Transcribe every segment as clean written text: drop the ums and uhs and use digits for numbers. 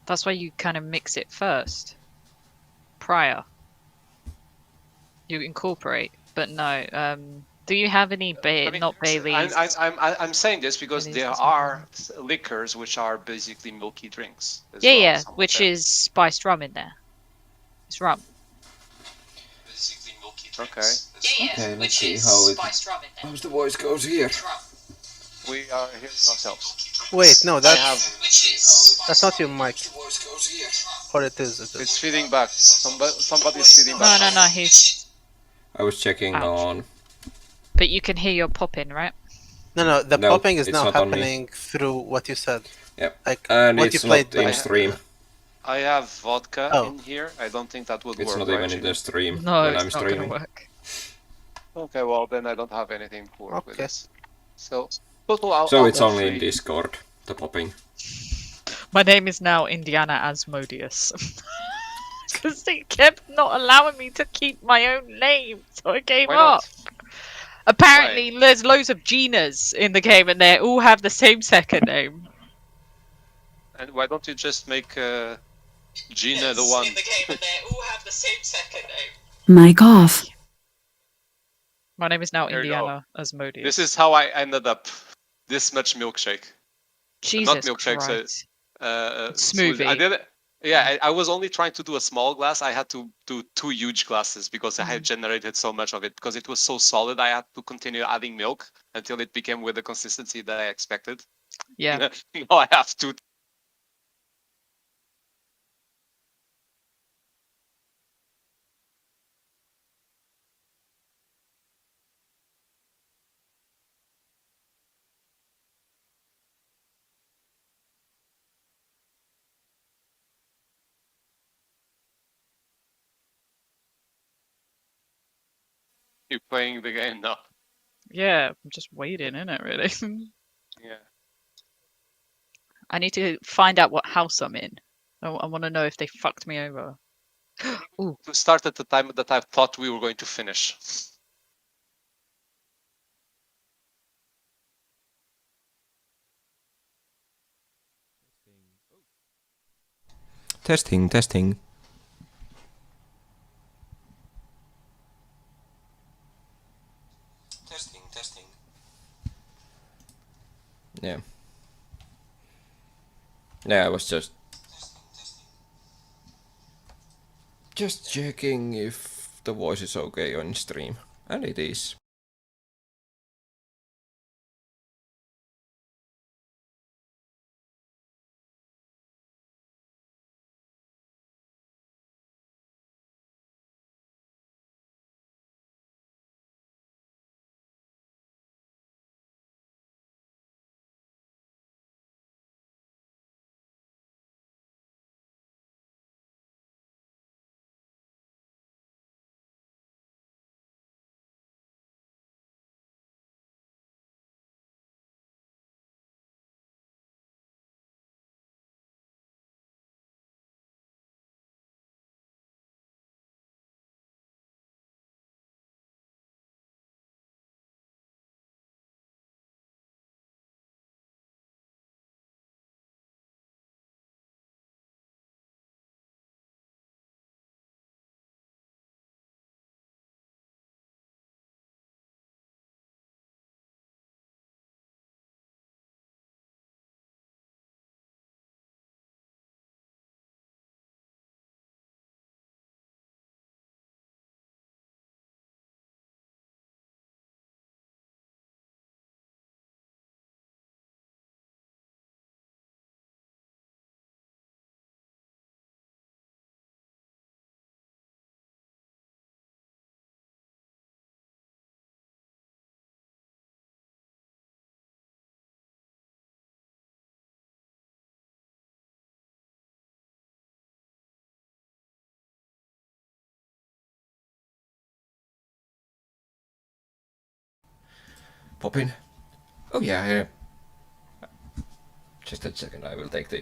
That's why you kind of mix it first. Prior. You incorporate, but no. Do you have any not Baileys? I'm saying this because Baileys there or are something. liquors which are basically milky drinks as Yeah, well. yeah, Some of which them. is spiced rum in there. It's rum. Basically milky drinks. Okay. Okay, let's see how's the voice goes here. We are hearing ourselves. Wait, no, I have. that's not your mic. Or it is. It's feeding back. Somebody's feeding back. No, he's... I was checking Ouch. on... But you can hear your popping, right? No, the No, popping is it's now not on me. happening through what you said. Yep. Like, And what you it's played not in by... stream. I have vodka Oh. in here. I don't think that would It's work. not even in the stream No, when it's I'm not going to streaming. work. Okay, well then I don't have anything to work with Okay. this. So, total So it's alcohol only in free. Discord, the popping. My name is now Indiana Asmodeus. Because they kept not allowing me to keep my own name, so I gave Why up. not? Apparently, there's loads of Ginas in the game, and they all have the same second name. And why don't you just make Gina the one? In the game, and they all have the same second name. Mic off. My name is now There you go. Indiana Asmodeus. This is how I ended up this much milkshake. Jesus Not milkshake, Christ. smoothie. I did it. Yeah, I was only trying to do a small glass. I had to do 2 huge glasses because I had generated so much of it. Because it was so solid, I had to continue adding milk until it became with the consistency that I expected. Yeah. Now I have to. You're playing the game now. Yeah, I'm just waiting, innit, really? Yeah. I need to find out what house I'm in. I want to know if they fucked me over. Ooh. To start at the time that I thought we were going to finish. Testing, testing. Testing. Yeah. Yeah, I was just checking if the voice is okay on stream. And it is. Poppin. Oh yeah. Just a second, I will take the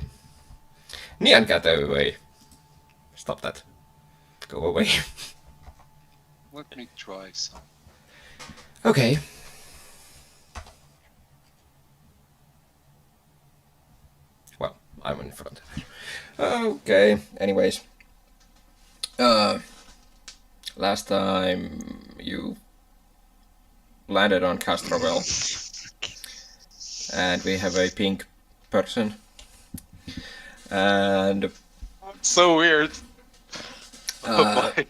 Nyan cat away. Stop that. Go away. Let me try some. Okay. Well, I'm in front. Okay. Anyways, last time you landed on Castrovel, and we have a pink person, and so weird. Oh boy.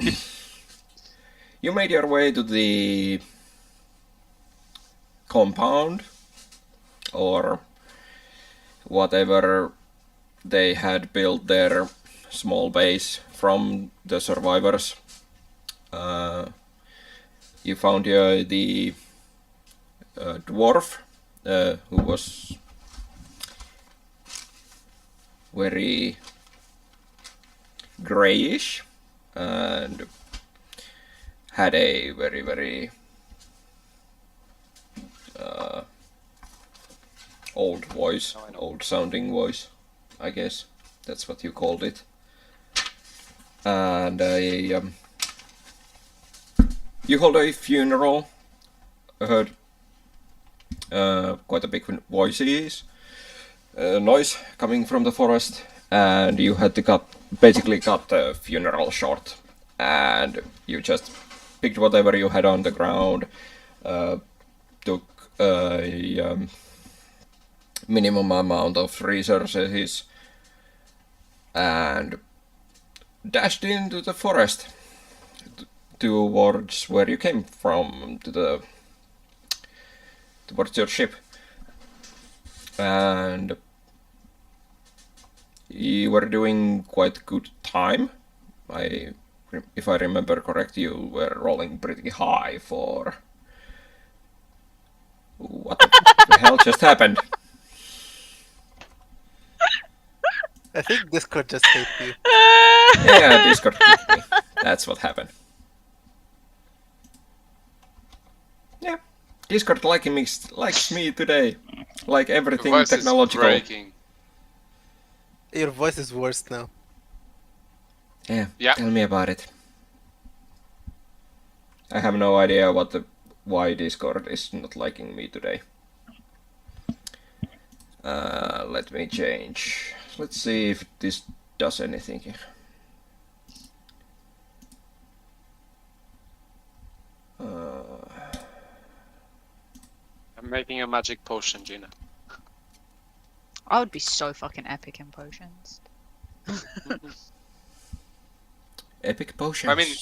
You made your way to the compound or whatever they had built their small base from the survivors. You found the dwarf who was very grayish and had a very old voice, old sounding voice, I guess that's what you called it. And you hold a funeral. I heard quite a big noise coming from the forest, and you had to basically cut the funeral short, and you just picked whatever you had on the ground, took a minimum amount of resources, and dashed into the forest towards where you came from, towards your ship. And you were doing quite good time. If I remember correct, you were rolling pretty high for... What the hell just happened? I think Discord just hates you. Yeah, Discord kicked me. That's what happened. Yeah, Discord likes me today. Like everything Your voice technological. is breaking. Your voice is worse now. Yeah, tell me about it. I have no idea why Discord is not liking me today. Let me change. Let's see if this does anything. I'm making a magic potion, Gina. I would be so fucking epic in potions. Epic potions. I mean,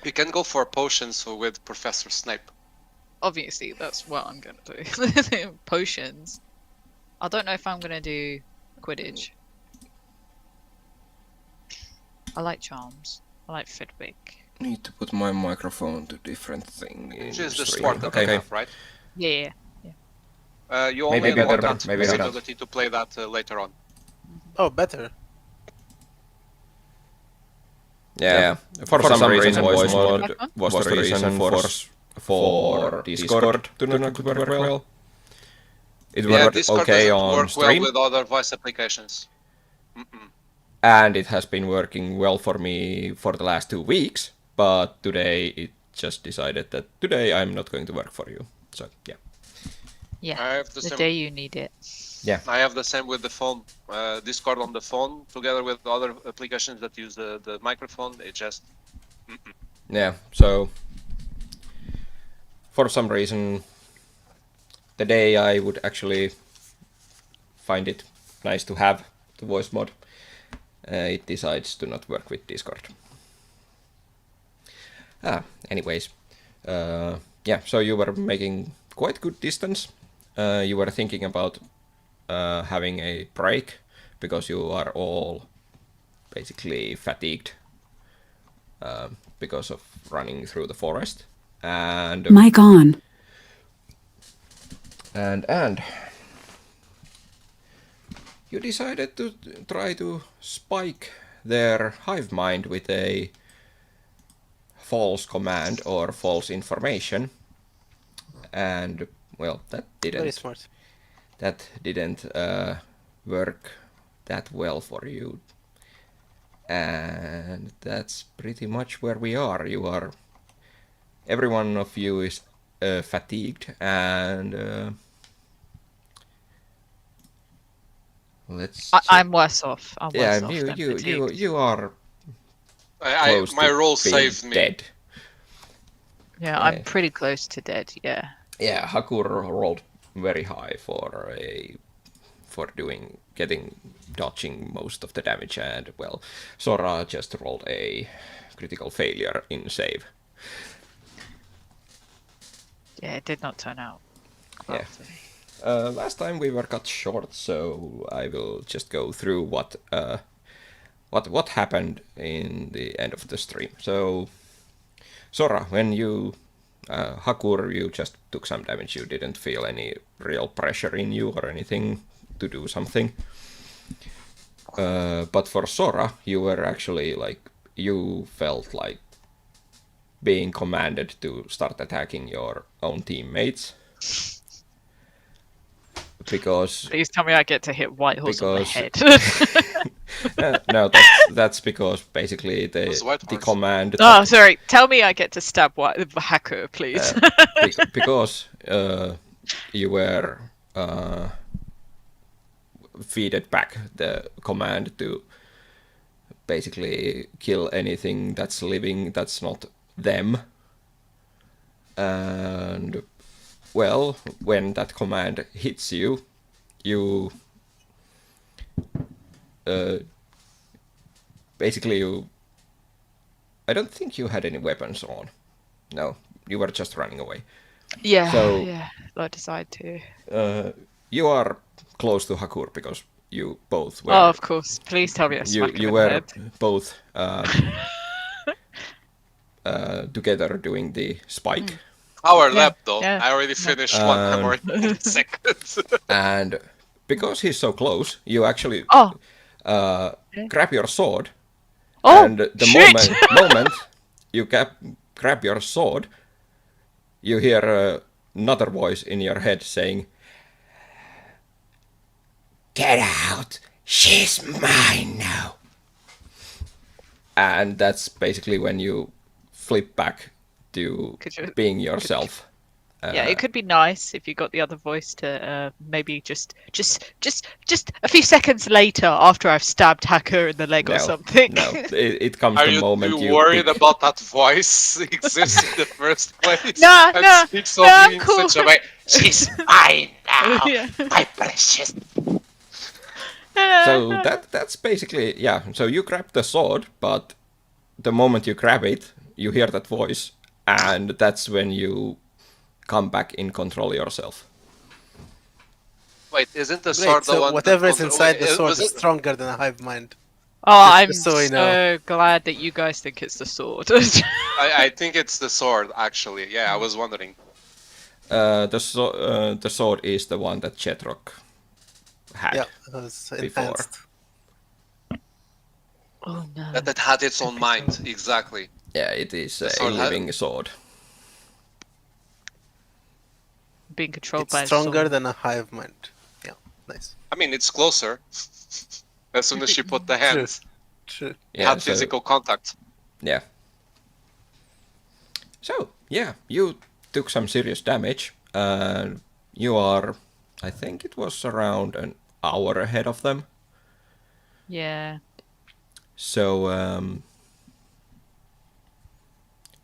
you can go for potions with Professor Snape. Obviously, that's what I'm gonna do. Potions. I don't know if I'm gonna do Quidditch. I like charms. I like Fidwick. Need to put my microphone to different thing. Just the sport that okay. I have, right? Yeah. You only Maybe have better, that maybe not. possibility to play that later on. Oh, better. Yeah. For some reason voice mod was the reason for Discord to not work well. It worked Discord okay doesn't on work stream, well with other voice applications. and it has been working well for me for the last 2 weeks, but today it just decided that today I'm not going to work for you. So, yeah. Yeah. I have The same, day you need it. Yeah. I have the same with the phone. Discord on the phone, together with other applications that use the microphone, it just... Yeah, so for some reason, the day I would actually find it nice to have the voice mod, it decides to not work with Discord. Anyways, yeah, so you were making quite good distance. You were thinking about having a break because you are all basically fatigued because of running through the forest. And mic on. And you decided to try to spike their hive mind with a false command or false information, and well, that Very smart. didn't work that well for you, and that's pretty much where we are. Every one of you is fatigued, and Let's. I'm worse off. I'm Yeah, worse off than fatigued. you are my to roll being saved me. dead. Yeah, I'm pretty close to dead. Yeah. Yeah, Hakur rolled very high for dodging most of the damage, and well, Sora just rolled a critical failure in save. Yeah, it did not turn out well Yeah. for me. Last time we were cut short, so I will just go through what happened in the end of the stream. So, Sora, when you Hakur, you just took some damage. You didn't feel any real pressure in you or anything to do something. But for Sora, you were actually you felt like being commanded to start attacking your own teammates. Because Please tell me I get to hit Whitehorse on the head. no, that's because basically the command. Oh, sorry. Tell me I get to stab Hacker, please. Because you were feeded back the command to basically kill anything that's living that's not them. And well, when that command hits you, you basically I don't think you had any weapons on. No, you were just running away. Yeah, so, yeah, I decided to. You are close to Hakur because you both were. Oh, of course. Please tell me I smack him you in were the head. both together doing the spike. Our lap though. Yeah. I already finished one. I'm already in seconds. And because he's so close, you actually grab your sword. Oh, and the shit! moment you grab your sword, you hear another voice in your head saying, "Get out! She's mine now." And that's basically when you flip back to being yourself. Yeah, it could be nice if you got the other voice to maybe just a few seconds later after I've stabbed Hacker in the leg or something. No, it comes Are the moment you worried pick. about that voice exists in the first place? No, speaks of no, you in cool. such a way. She's mine now, my precious. So that's basically, yeah. So you grab the sword, but the moment you grab it, you hear that voice, and that's when you come back in control yourself. Wait, isn't the sword the one? Whatever is inside the sword is stronger than a hive mind. Oh, I'm so glad that you guys think it's the sword. I think it's the sword, actually. Yeah, I was wondering. The sword is the one that Chetrock had. Yeah, it was enhanced. Oh no. That it had its own mind, exactly. Yeah, it is a living sword. Being controlled by it's stronger than a hive mind. Yeah, nice. I mean, it's closer. As soon as she put the hands. True. Yeah, had physical contact. Yeah. So, yeah, you took some serious damage. You are, I think it was around an hour ahead of them. Yeah. So,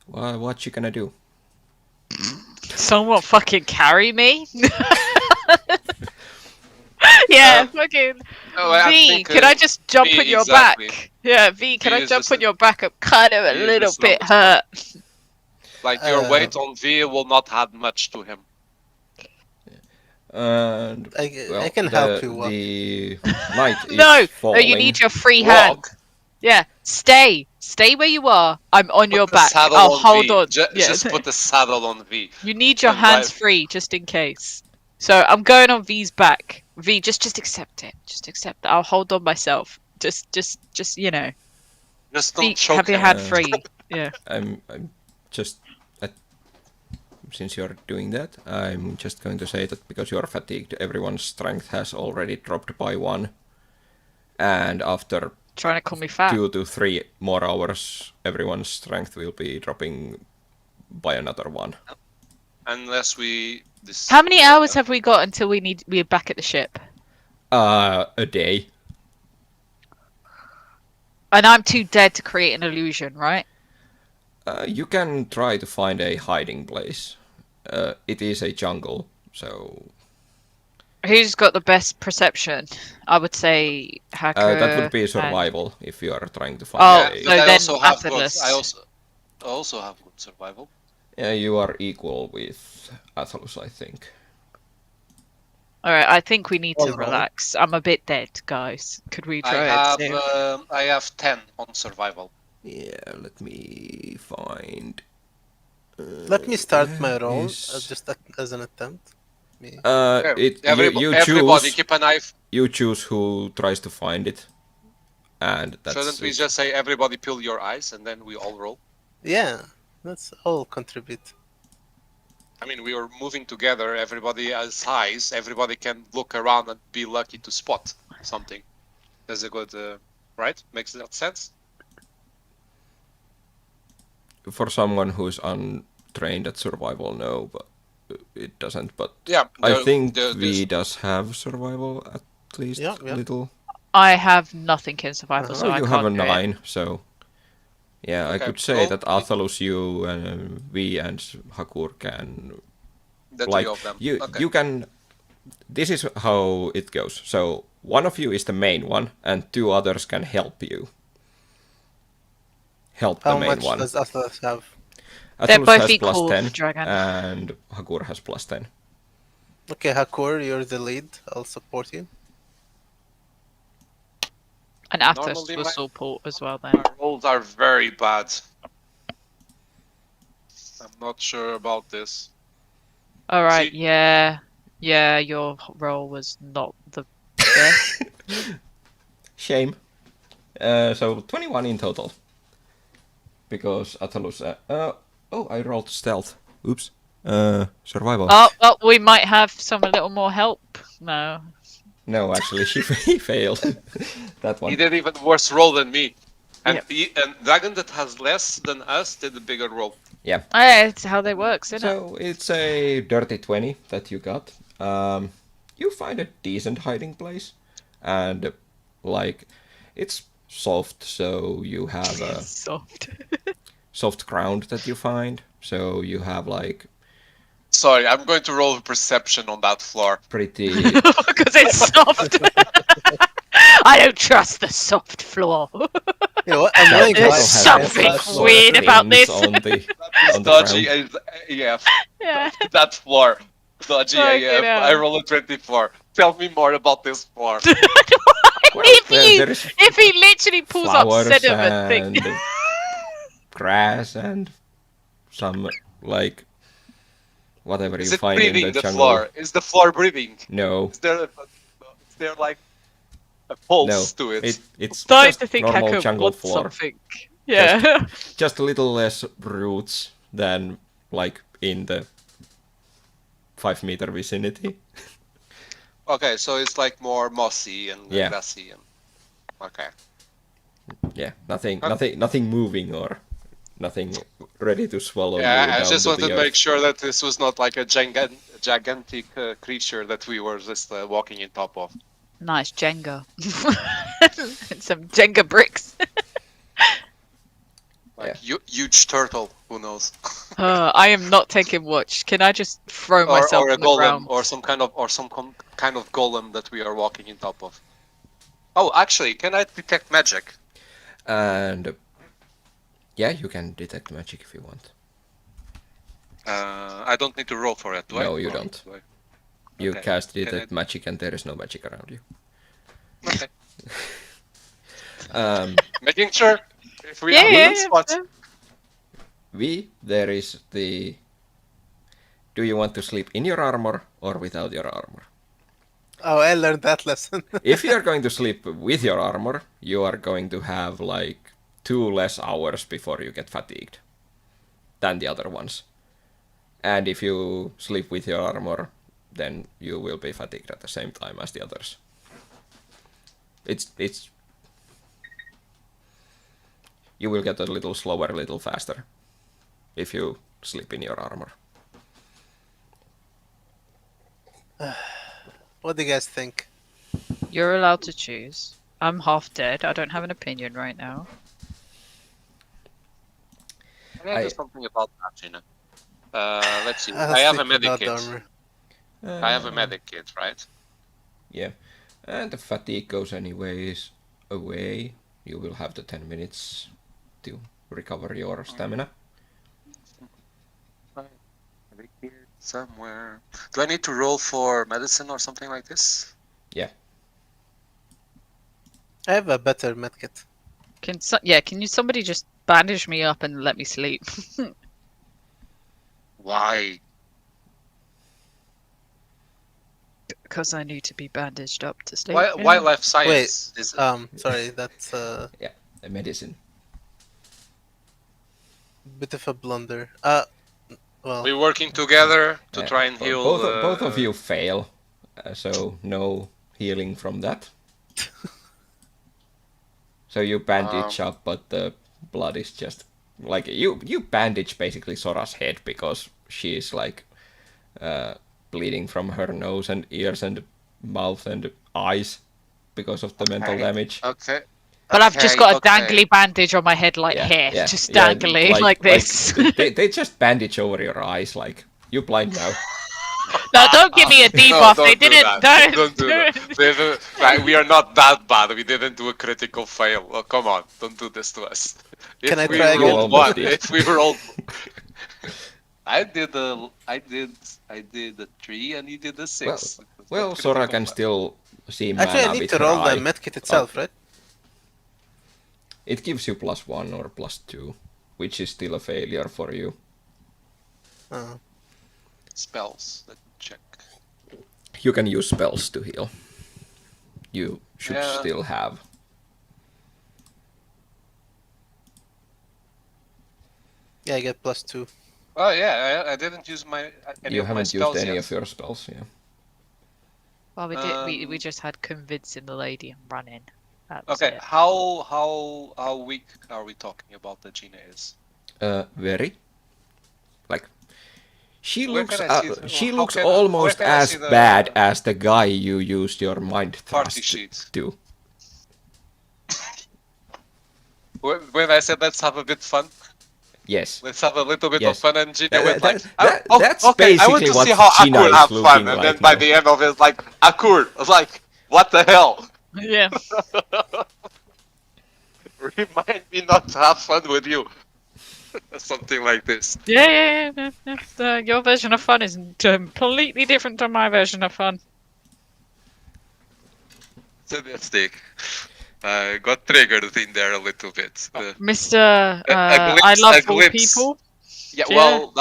what you gonna do? Someone fucking carry me? Yeah, fucking V, can I just jump on your back? Yeah, V, can I jump on your back? I'm kind of a little bit hurt. Like, your weight on V will not add much to him. And I can help you. The night is no, falling. You need your free hand. Yeah, stay where you are. I'm on your back. I'll hold on. Just put the saddle on V. You need your hands free, just in case. So I'm going on V's back. V, just accept it. Just accept it. I'll hold on myself. Just you know. Just don't choke. Have your hand free. Yeah. I'm just. Since you're doing that, I'm just going to say that because you're fatigued, everyone's strength has already dropped by 1. And after trying to call me fat. 2 to 3 more hours, everyone's strength will be dropping by another 1. Unless we... How many hours have we got until we're back at the ship? A day. And I'm too dead to create an illusion, right? You can try to find a hiding place. It is a jungle, so Who's got the best perception? I would say Hacker. that would be and- survival if you are trying to find Oh, Yeah, a. but I then also have good. Atlas. I also have good survival. Yeah, you are equal with Athalus, I think. All right, I think we need to All right. relax. I'm a bit dead, guys. Could we try I have 10 on survival. Yeah, let me find. Let me start my roll is- just as an attempt. Me. You everybody choose. keep an eye. You choose who tries to find it, and that's. Shouldn't we just say everybody pull your eyes and then we all roll? Yeah, let's all contribute. I mean, we are moving together. Everybody has eyes. Everybody can look around and be lucky to spot something. That's a good, right? Makes that sense? For someone who's untrained at survival, no, but it doesn't. But Yeah. I think V does have survival at least Yeah. little. I have nothing in survival, so Oh, I you can't have a do it. 9, so yeah, I Okay, could say roll. that Athalus, you, V, and Hakur can The like three of them. you. Okay. You can. This is how it goes. So one of you is the main one, and 2 others can help you. Help How the main much one. does Atlas have? They're Athalus both has equal, +10, Dragon. and Hakur has +10. Okay, Hakur, you're the lead. I'll support you. And Atlas Normally will my- support as well then. My rolls are very bad. I'm not sure about this. All right, See- yeah, your roll was not the best. Shame. So 21 in total. Because Athalus. Oh, I rolled stealth. Oops. Survival. Oh, well, we might have a little more help. No. No, actually, he failed. That one. He did even worse roll than me. And Yeah. and Dragon that has less than us did a bigger roll. Yeah. It's how they work, isn't it? So it's a dirty 20 that you got. You find a decent hiding place, and like it's soft, so you have a Soft. soft ground that you find. So you have like Sorry, I'm going to roll perception on that floor. pretty. Because it's soft. I don't trust the soft floor. You know what? I'm willing to There's Has something lots of weird about things this. on the on the Dodgy ground. AF. Yeah. That floor. Dodgy Fucking AF. hell. I roll a 24. Tell me more about this floor. If he literally pulls up Flowers sediment thing. and grass and some like whatever Is you it find in breathing the the jungle. floor? Is the floor breathing? No, Is there like a pulse to it? it's Starting just to think normal Hacker jungle wants floor. something. Yeah. Just a little less roots than like in the 5-meter vicinity. Okay, so it's like more mossy and Yeah. grassy and okay. Yeah, nothing moving or nothing ready to swallow you Yeah, I down just to wanted the to earth. make sure that this was not like a gigantic creature that we were just walking in top of. Nice Jenga. And some Jenga bricks. Like huge turtle, who knows? I am not taking watch. Can I just throw myself or a on the golem, ground? or some kind of golem that we are walking in top of. Oh, actually, can I detect magic? And yeah, you can detect magic if you want. I don't need to roll for it, do I? No, you Or don't. do I? You Okay. cast Can detect magic and there is no magic around you. Okay. Making sure. If we Yeah, are yeah, in yeah. spot. There is the... Do you want to sleep in your armor or without your armor? Oh, I learned that lesson. If you are going to sleep with your armor, you are going to have like 2 less hours before you get fatigued than the other ones. And if you sleep with your armor, then you will be fatigued at the same time as the others. It's you will get a little slower, a little faster if you sleep in your armor. What do you guys think? You're allowed to choose. I'm half dead. I don't have an opinion right now. Can I do something about that, Gina? Let's see. I'll I have a stick with medic that kit. armor. I have a medic kit, right? Yeah. And the fatigue goes anyways away. You will have the 10 minutes to recover your stamina. Medic kit somewhere. Do I need to roll for medicine or something like this? Yeah. I have a better medkit. Can somebody just bandage me up and let me sleep? Why? Because I need to be bandaged up to sleep. Wildlife science. Wait, sorry, that's Yeah, a medicine. bit of a blunder. Well, We're working together to try and heal. Both of you fail, so no healing from that. So you bandage up, but the blood is just like you bandage basically Sora's head because she is like bleeding from her nose and ears and mouth and eyes because of the mental damage. Okay. But I've just got a dangly bandage on my head like hair, just dangly like this. They just bandage over your eyes like, you blind now. No, don't give me a debuff. No, They didn't. Don't do that. Right, we are not that bad. We didn't do a critical fail. Oh, come on, don't do this to us. Can I If we try again? rolled one, if we rolled, I did a 3 and you did a 6. Well, Sora can still see mana actually, I need with to her roll eye. the medkit itself, right? It gives you +1 or +2, which is still a failure for you. Spells. Let me check. You can use spells to heal. You should still have. Yeah, I get +2. Oh yeah, I didn't use any You of my haven't spells used any yet. of your spells, yeah. Well, we did. We just had convincing the lady and running. Okay, how weak are we talking about that Gina is? Very. Like, she Where looks can I see she how looks can- almost where can I as see the bad as the guy you used your mind party thrust sheet? to. When I said let's have a bit fun, Yes. let's have a little bit Yes. of fun, and Gina went like, that's okay, I want basically to what see how Gina Akur is have fun, looking and like then by now. the end of it, like Akur, I was like, what the hell? Yeah. Remind me not to have fun with you. Something like this. Yeah. Your version of fun is completely different to my version of fun. Sadistic. I got triggered in there a little bit. Mr. glimpse- I love a all glimpse. people. Yeah, Yeah. well,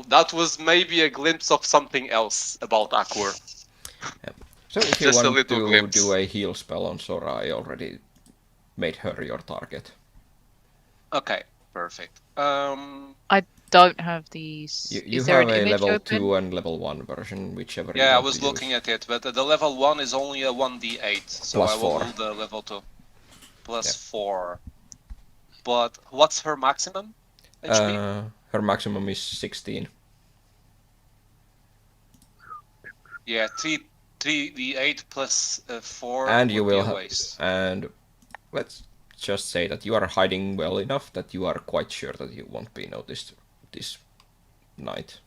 that was maybe a glimpse of something else about Akur. So if you Just a want little to glimpse. do a heal spell on Sora, I already made her your target. Okay, perfect. I don't have these. You Is there have an a image level open? 2 and level 1 version, whichever you yeah, I want was to looking use. at it, but the level 1 is only a 1d8, so Plus I will 4. do the level 2. Plus Yeah. 4. But what's her maximum HP? Her maximum is 16. Yeah, 3d8 plus 4 And you would be will a have. waste. And let's just say that you are hiding well enough that you are quite sure that you won't be noticed this night.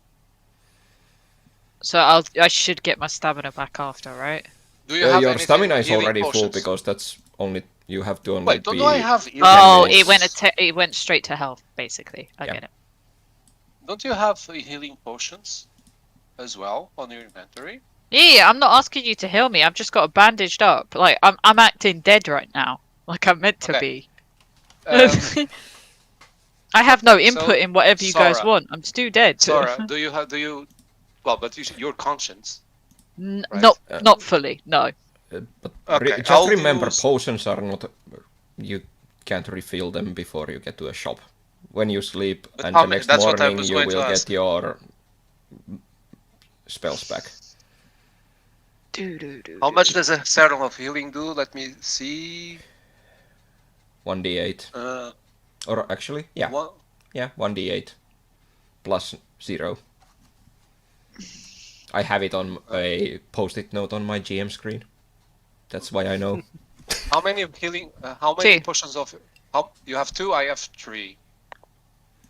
So I should get my stamina back after, right? Do you have Your anything stamina is healing already full potions? because that's only you have to only Wait, be. don't I have? Oh, minutes. it went straight to health, basically. I Yeah. get it. Don't you have healing potions as well on your inventory? Yeah, I'm not asking you to heal me. I've just got bandaged up. Like I'm acting dead right now, like I'm meant to be. I have no input in whatever you guys Sora. want. I'm still dead. Sora, well, but your conscience. Right. Not fully. No. But Okay, just remember, potions are not. You can't refill them before you get to a shop. When you sleep But and how the ma- next that's what I morning was you going to will ask. get your spells back. How much does a serum of healing do? Let me see. 1d8. Or actually, yeah. One. Yeah, 1d8. Plus 0. I have it on a post-it note on my GM screen. That's why I know. How many of healing? How many potions of? How you have 2? I have 3.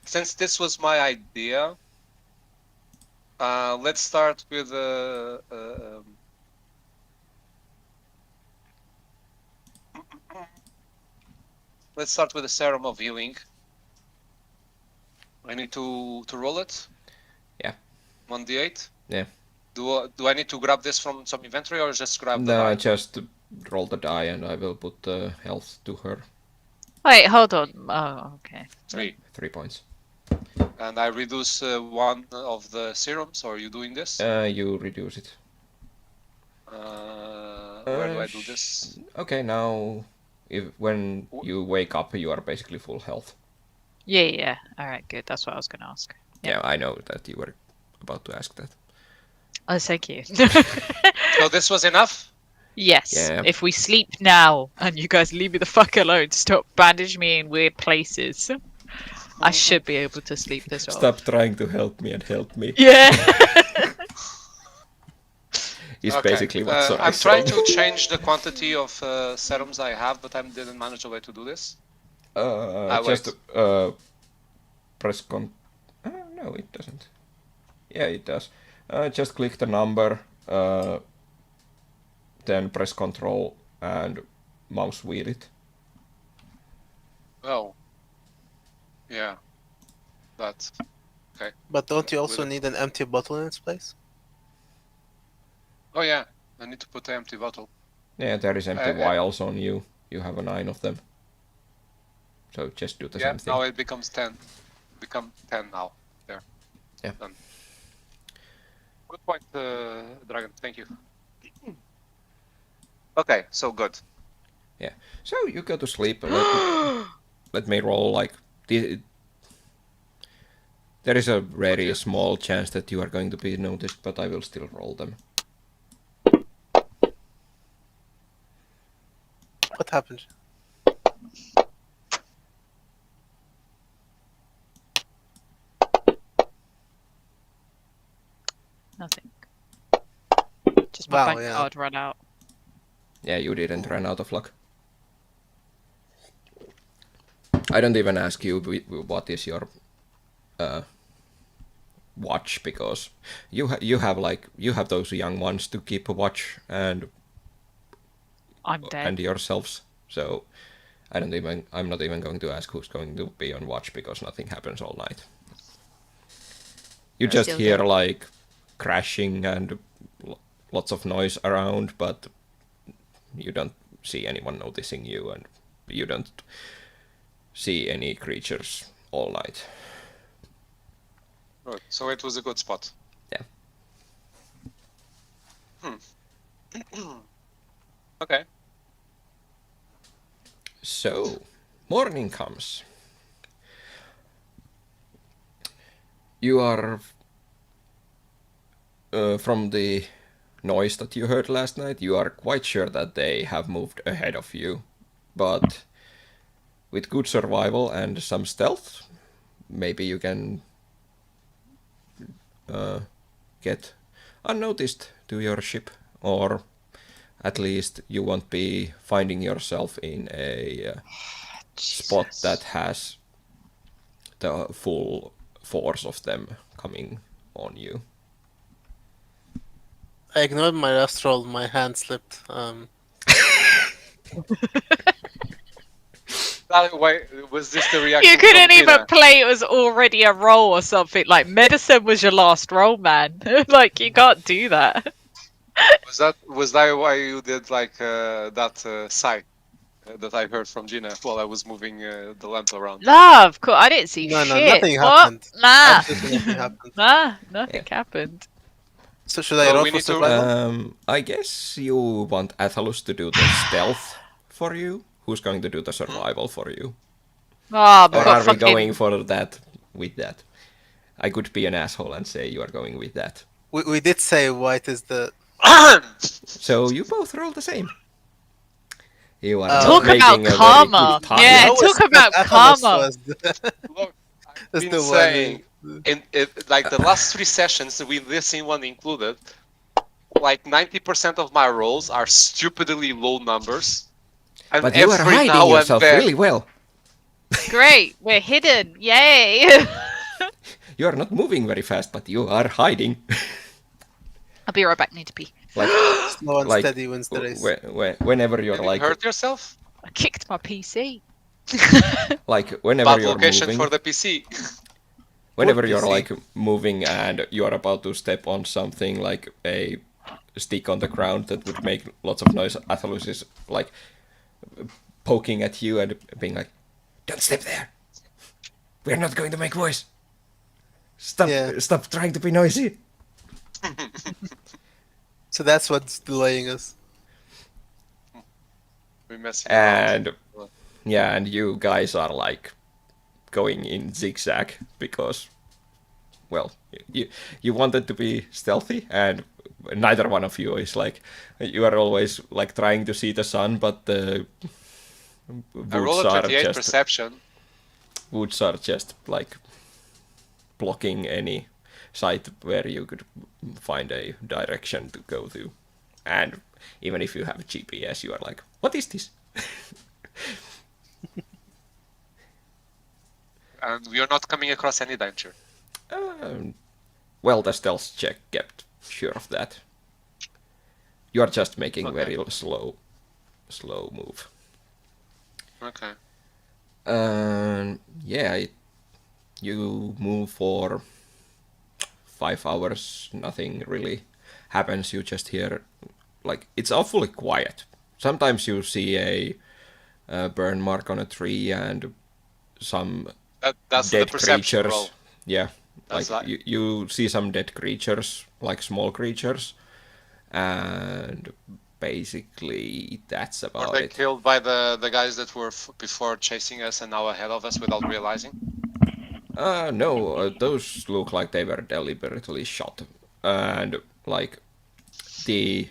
Since this was my idea, let's start with let's start with a serum of healing. I need to roll it. Yeah. 1d8. Yeah. Do I need to grab this from some inventory or just grab the No, die? just roll the die and I will put the health to her. Wait, hold on. Oh, okay. 3. 3 points. And I reduce 1 of the serums, or are you doing this? You reduce it. Where do I do this? Okay, now when you wake up, you are basically full health. Yeah. All right, good. That's what I was going to ask. Yeah, I know that you were about to ask that. Oh, thank you. So this was enough? Yes. Yeah. If we sleep now and you guys leave me the fuck alone, stop bandaging me in weird places, I should be able to sleep this off. Stop trying to help me and help me. Yeah. Is basically what Sora I'm is trying saying. to change the quantity of serums I have, but I didn't manage a way to do this. Just press no, it doesn't. Yeah, it does. Just click the number, then press Control and mouse wheel it. Oh. Yeah. That's okay. But don't you also need an empty bottle in its place? Oh yeah, I need to put an empty bottle. Yeah, there is empty vials on you. You have 9 of them. So just do the same thing. Now it becomes 10. Become 10 now. There. Yeah. Done. Good point, Dragon. Thank you. Okay, so good. Yeah. So you go to sleep. Let me roll like this. There is a very small chance that you are going to be noticed, but I will still roll them. What happened? Nothing. Just my bank card ran out. Yeah, you didn't run out of luck. I don't even ask you what is your watch, because you have those young ones to keep a watch, and I'm dead. And yourselves. So I'm not even going to ask who's going to be on watch, because nothing happens all night. You just hear like crashing and lots of noise around, but you don't see anyone noticing you, and you don't see any creatures all night. Right. So it was a good spot. Yeah. Okay. So, morning comes. You are from the noise that you heard last night, you are quite sure that they have moved ahead of you, but with good survival and some stealth, maybe you can get unnoticed to your ship, or at least you won't be finding yourself in a spot that has the full force of them coming on you. I ignored my last roll, my hand slipped. Why was this the reaction? You couldn't even play it was already a roll or something. Like, medicine was your last roll, man. Like, you can't do that. Was that why you did like that sigh that I heard from Gina while I was moving the lamp around? Nah, of course. I didn't see shit. Nothing what? happened. Nah. Absolutely nothing happened. Nah, nothing happened. So should I roll for survival? I guess you want Athalus to do the stealth for you. Who's going to do the survival for you? Oh, or are we going for that with that? I could be an asshole and say you are going with that. We did say white is the... So you both roll the same. You are talk about karma. Yeah, talk about karma. Look, I've been saying, like the last 3 sessions, with this in one included, like 90% of my rolls are stupidly low numbers. And But you are every hiding now and yourself then, really well. Great, we're hidden. Yay! You are not moving very fast, but you are hiding. I'll be right back. Need to pee. Like, Slow and like steady wins the race. whenever you're did you like, hurt yourself? I kicked my PC. like whenever Bad you're location moving, for the PC. whenever Good you're PC. like moving and you are about to step on something like a stick on the ground that would make lots of noise, Athalus is like poking at you and being like, "Don't step there. We're not going to make noise. Stop trying to be noisy." So that's what's delaying us. We messing around. And yeah, and you guys are like going in zigzag because, well, you wanted to be stealthy, and neither one of you is like, you are always like trying to see the sun, but the I rolled a 28 just perception. woods are just like blocking any site where you could find a direction to go to. And even if you have GPS, you are like, what is this? And we are not coming across any danger. Well, the stealth check kept sure of that. You are just making very slow move. Okay. Yeah, you move for 5 hours, nothing really happens. You just hear, like, it's awfully quiet. Sometimes you see a burn mark on a tree and some that's dead the perception creatures. roll. Yeah, That's like you see some dead creatures, like small creatures, and basically that's about Were they it. killed by the guys that were before chasing us and now ahead of us without realizing? No, those look like they were deliberately shot. And, like, the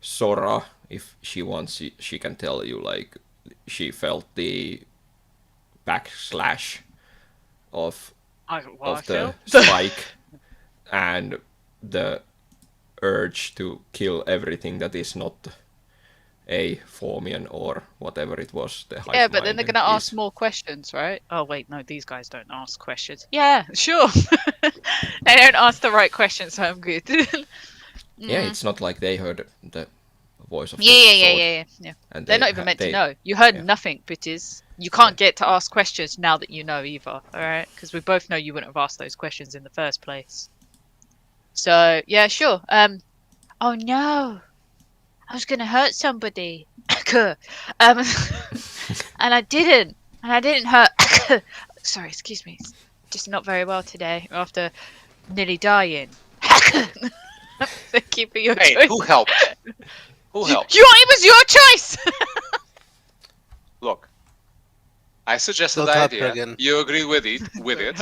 Sora, if she wants, she can tell you, like, she felt the backslash of the spike and the urge to kill everything that is not a Formian or whatever it was. Yeah, but then they're going to ask more questions, right? Oh, wait, no, these guys don't ask questions. Yeah, sure. They don't ask the right questions, so I'm good. Yeah, it's not like they heard the voice of the Yeah. And They're not even meant to know. You heard nothing, bitches. You can't get to ask questions now that you know either, alright? Because we both know you wouldn't have asked those questions in the first place. So, yeah, sure. Oh no. I was going to hurt somebody. And I didn't. And I didn't hurt. Sorry, excuse me. Just not very well today after nearly dying. Thank you for your choice. Who helped? Who helped? It was your choice! Look, I suggested the idea. You agreed with it.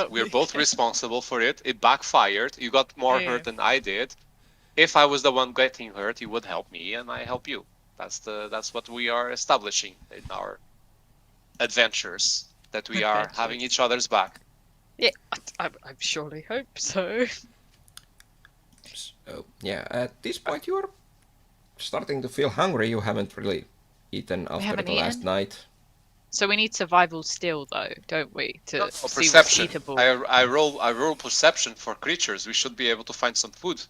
We're both responsible for it. It backfired. You got more hurt than I did. If I was the one getting hurt, you would help me, and I help you. That's what we are establishing in our adventures. That we are having each other's back. Yeah, I surely hope so. So, yeah, at this point you're starting to feel hungry. You haven't really eaten after the last night. So we need survival still, though, don't we? To see perception. What's eatable. I roll perception for creatures. We should be able to find some food.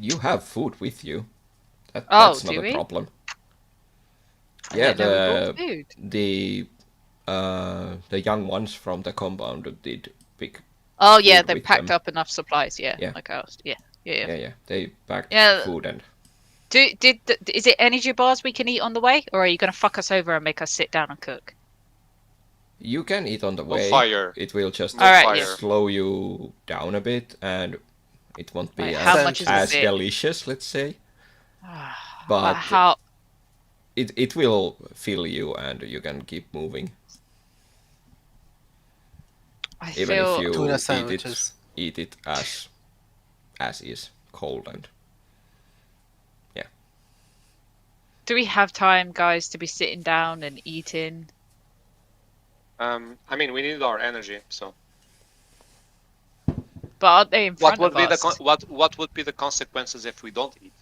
You have food with you. That's not a problem. Yeah, the young ones from the compound did pick. Oh yeah, they packed up enough supplies. Yeah. Like ours. Yeah. They packed food and. Is it energy bars we can eat on the way, or are you going to fuck us over and make us sit down and cook? You can eat on the way. Fire. It will just slow you down a bit, and it won't be as delicious, let's say. But how? It will fill you, and you can keep moving. Even if you eat it as is cold and. Do we have time, guys, to be sitting down and eating? I mean, we need our energy, so. But aren't they in front of us? What would be the consequences if we don't eat?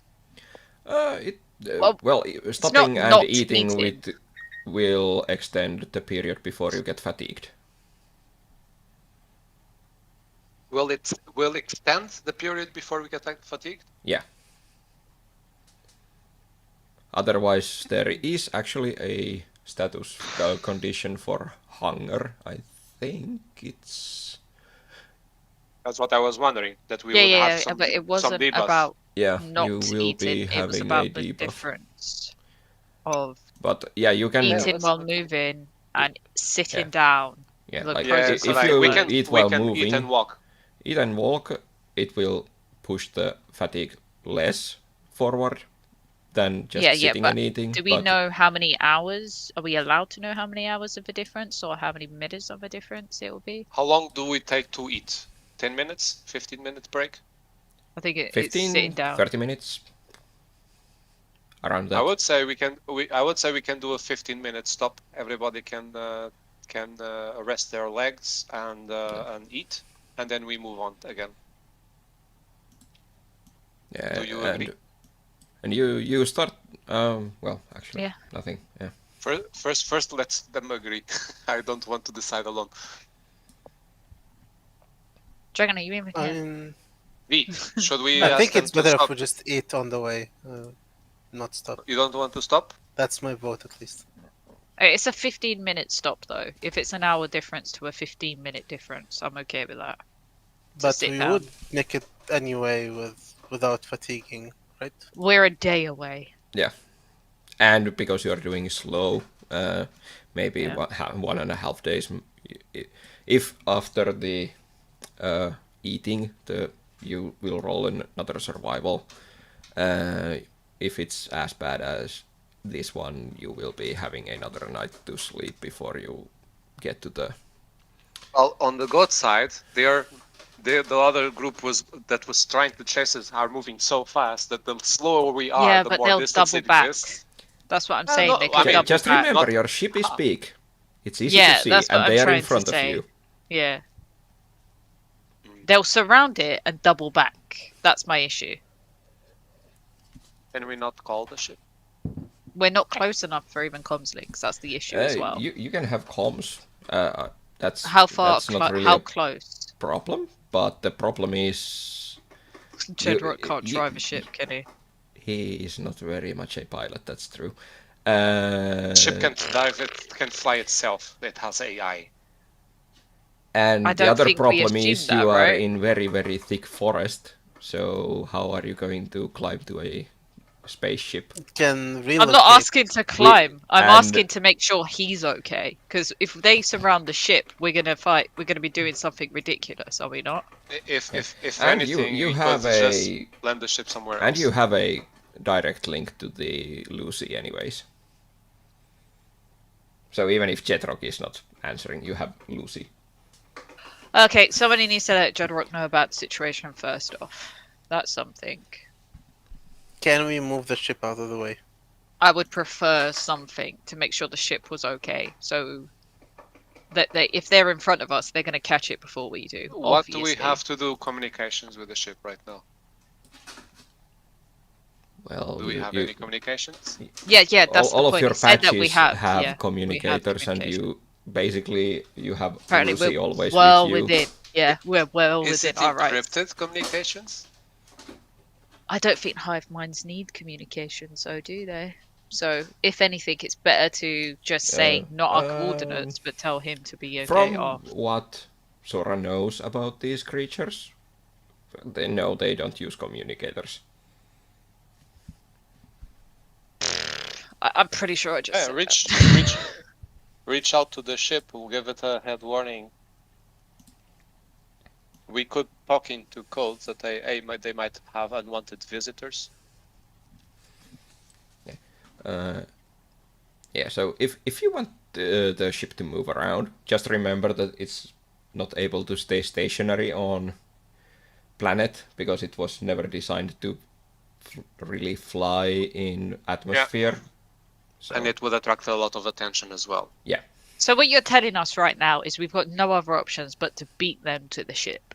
Stopping and not eating will extend the period before you get fatigued. Will it extend the period before we get fatigued? Yeah. Otherwise, there is actually a status condition for hunger. I think it's... That's what I was wondering. That we would have some. But it wasn't some about yeah, not you will eating. be having it was about a the debuff. difference of but yeah, you can eating while moving and sitting yeah. down. Yeah, The like pros and if cons. you we can, eat we while can moving, eat and walk. Eat and walk, it will push the fatigue less forward than just sitting but and eating. Do we know how many hours? Are we allowed to know how many hours of a difference or how many minutes of a difference it will be? How long do we take to eat? 10 minutes? 15-minute break? I think 15, it's sitting down. 30 minutes. Around that. I would say we can do a 15-minute stop. Everybody can rest their legs and eat, and then we move on again. Yeah, do you agree? And you start. Well, actually, nothing. Yeah. First, let them agree. I don't want to decide alone. Dragon, are you even here? Should we? I think it's better if we just eat on the way, not stop. You don't want to stop? That's my vote, at least. It's a 15-minute stop, though. If it's an hour difference to a 15-minute difference, I'm okay with that. But we would make it anyway without fatiguing, right? We're a day away. Yeah, and because you are doing slow, maybe 1.5 days. If after the eating, you will roll another survival. If it's as bad as this one, you will be having another night to sleep before you get to the... Well, on the goat side, the other group was trying to chase us are moving so fast that the slower we are, the more distance it is. That's what I'm saying. They could double just back. remember, your ship is big. It's easy to see, that's what and they I'm are in front to of say. you. Yeah. They'll surround it and double back. That's my issue. Can we not call the ship? We're not close enough for even comms links. That's the issue as well. You can have comms. That's how far? That's not really how close? Problem, but the problem is Jedrock can't drive a ship, can he? He is not very much a pilot. That's true. Ship can't dive. It can fly itself. It has AI. And the other problem is you are in very, very thick forest. So how are you going to climb to a spaceship? I'm not asking to climb. I'm asking to make sure he's okay. Because if they surround the ship, we're gonna fight. We're gonna be doing something ridiculous, are we not? If and anything, you have just land the ship somewhere else. And you have a direct link to the Lucy, anyways. So even if Jedrock is not answering, you have Lucy. Okay, somebody needs to let Jedrock know about the situation first off. That's something. Can we move the ship out of the way? I would prefer something to make sure the ship was okay. So that if they're in front of us, they're going to catch it before we do. What obviously. do we have to do communications with the ship right now? Well, do we have any communications? Yeah, that's all the point. of your patches have communicators, and you basically have apparently Lucy always well with you. within. Yeah, we're well Is within it our rights. encrypted communications? I don't think hive minds need communication, so do they? So, if anything, it's better to just say not our coordinates, but tell him to be okay. From what Sora knows about these creatures, they know they don't use communicators. I'm pretty sure I just reach out to the ship. We'll give it a head warning. We could talk into codes that they might have unwanted visitors. Yeah. So if you want the ship to move around, just remember that it's not able to stay stationary on planet because it was never designed to really fly in atmosphere. Yeah. So. And it would attract a lot of attention as well. Yeah. So what you're telling us right now is we've got no other options but to beat them to the ship.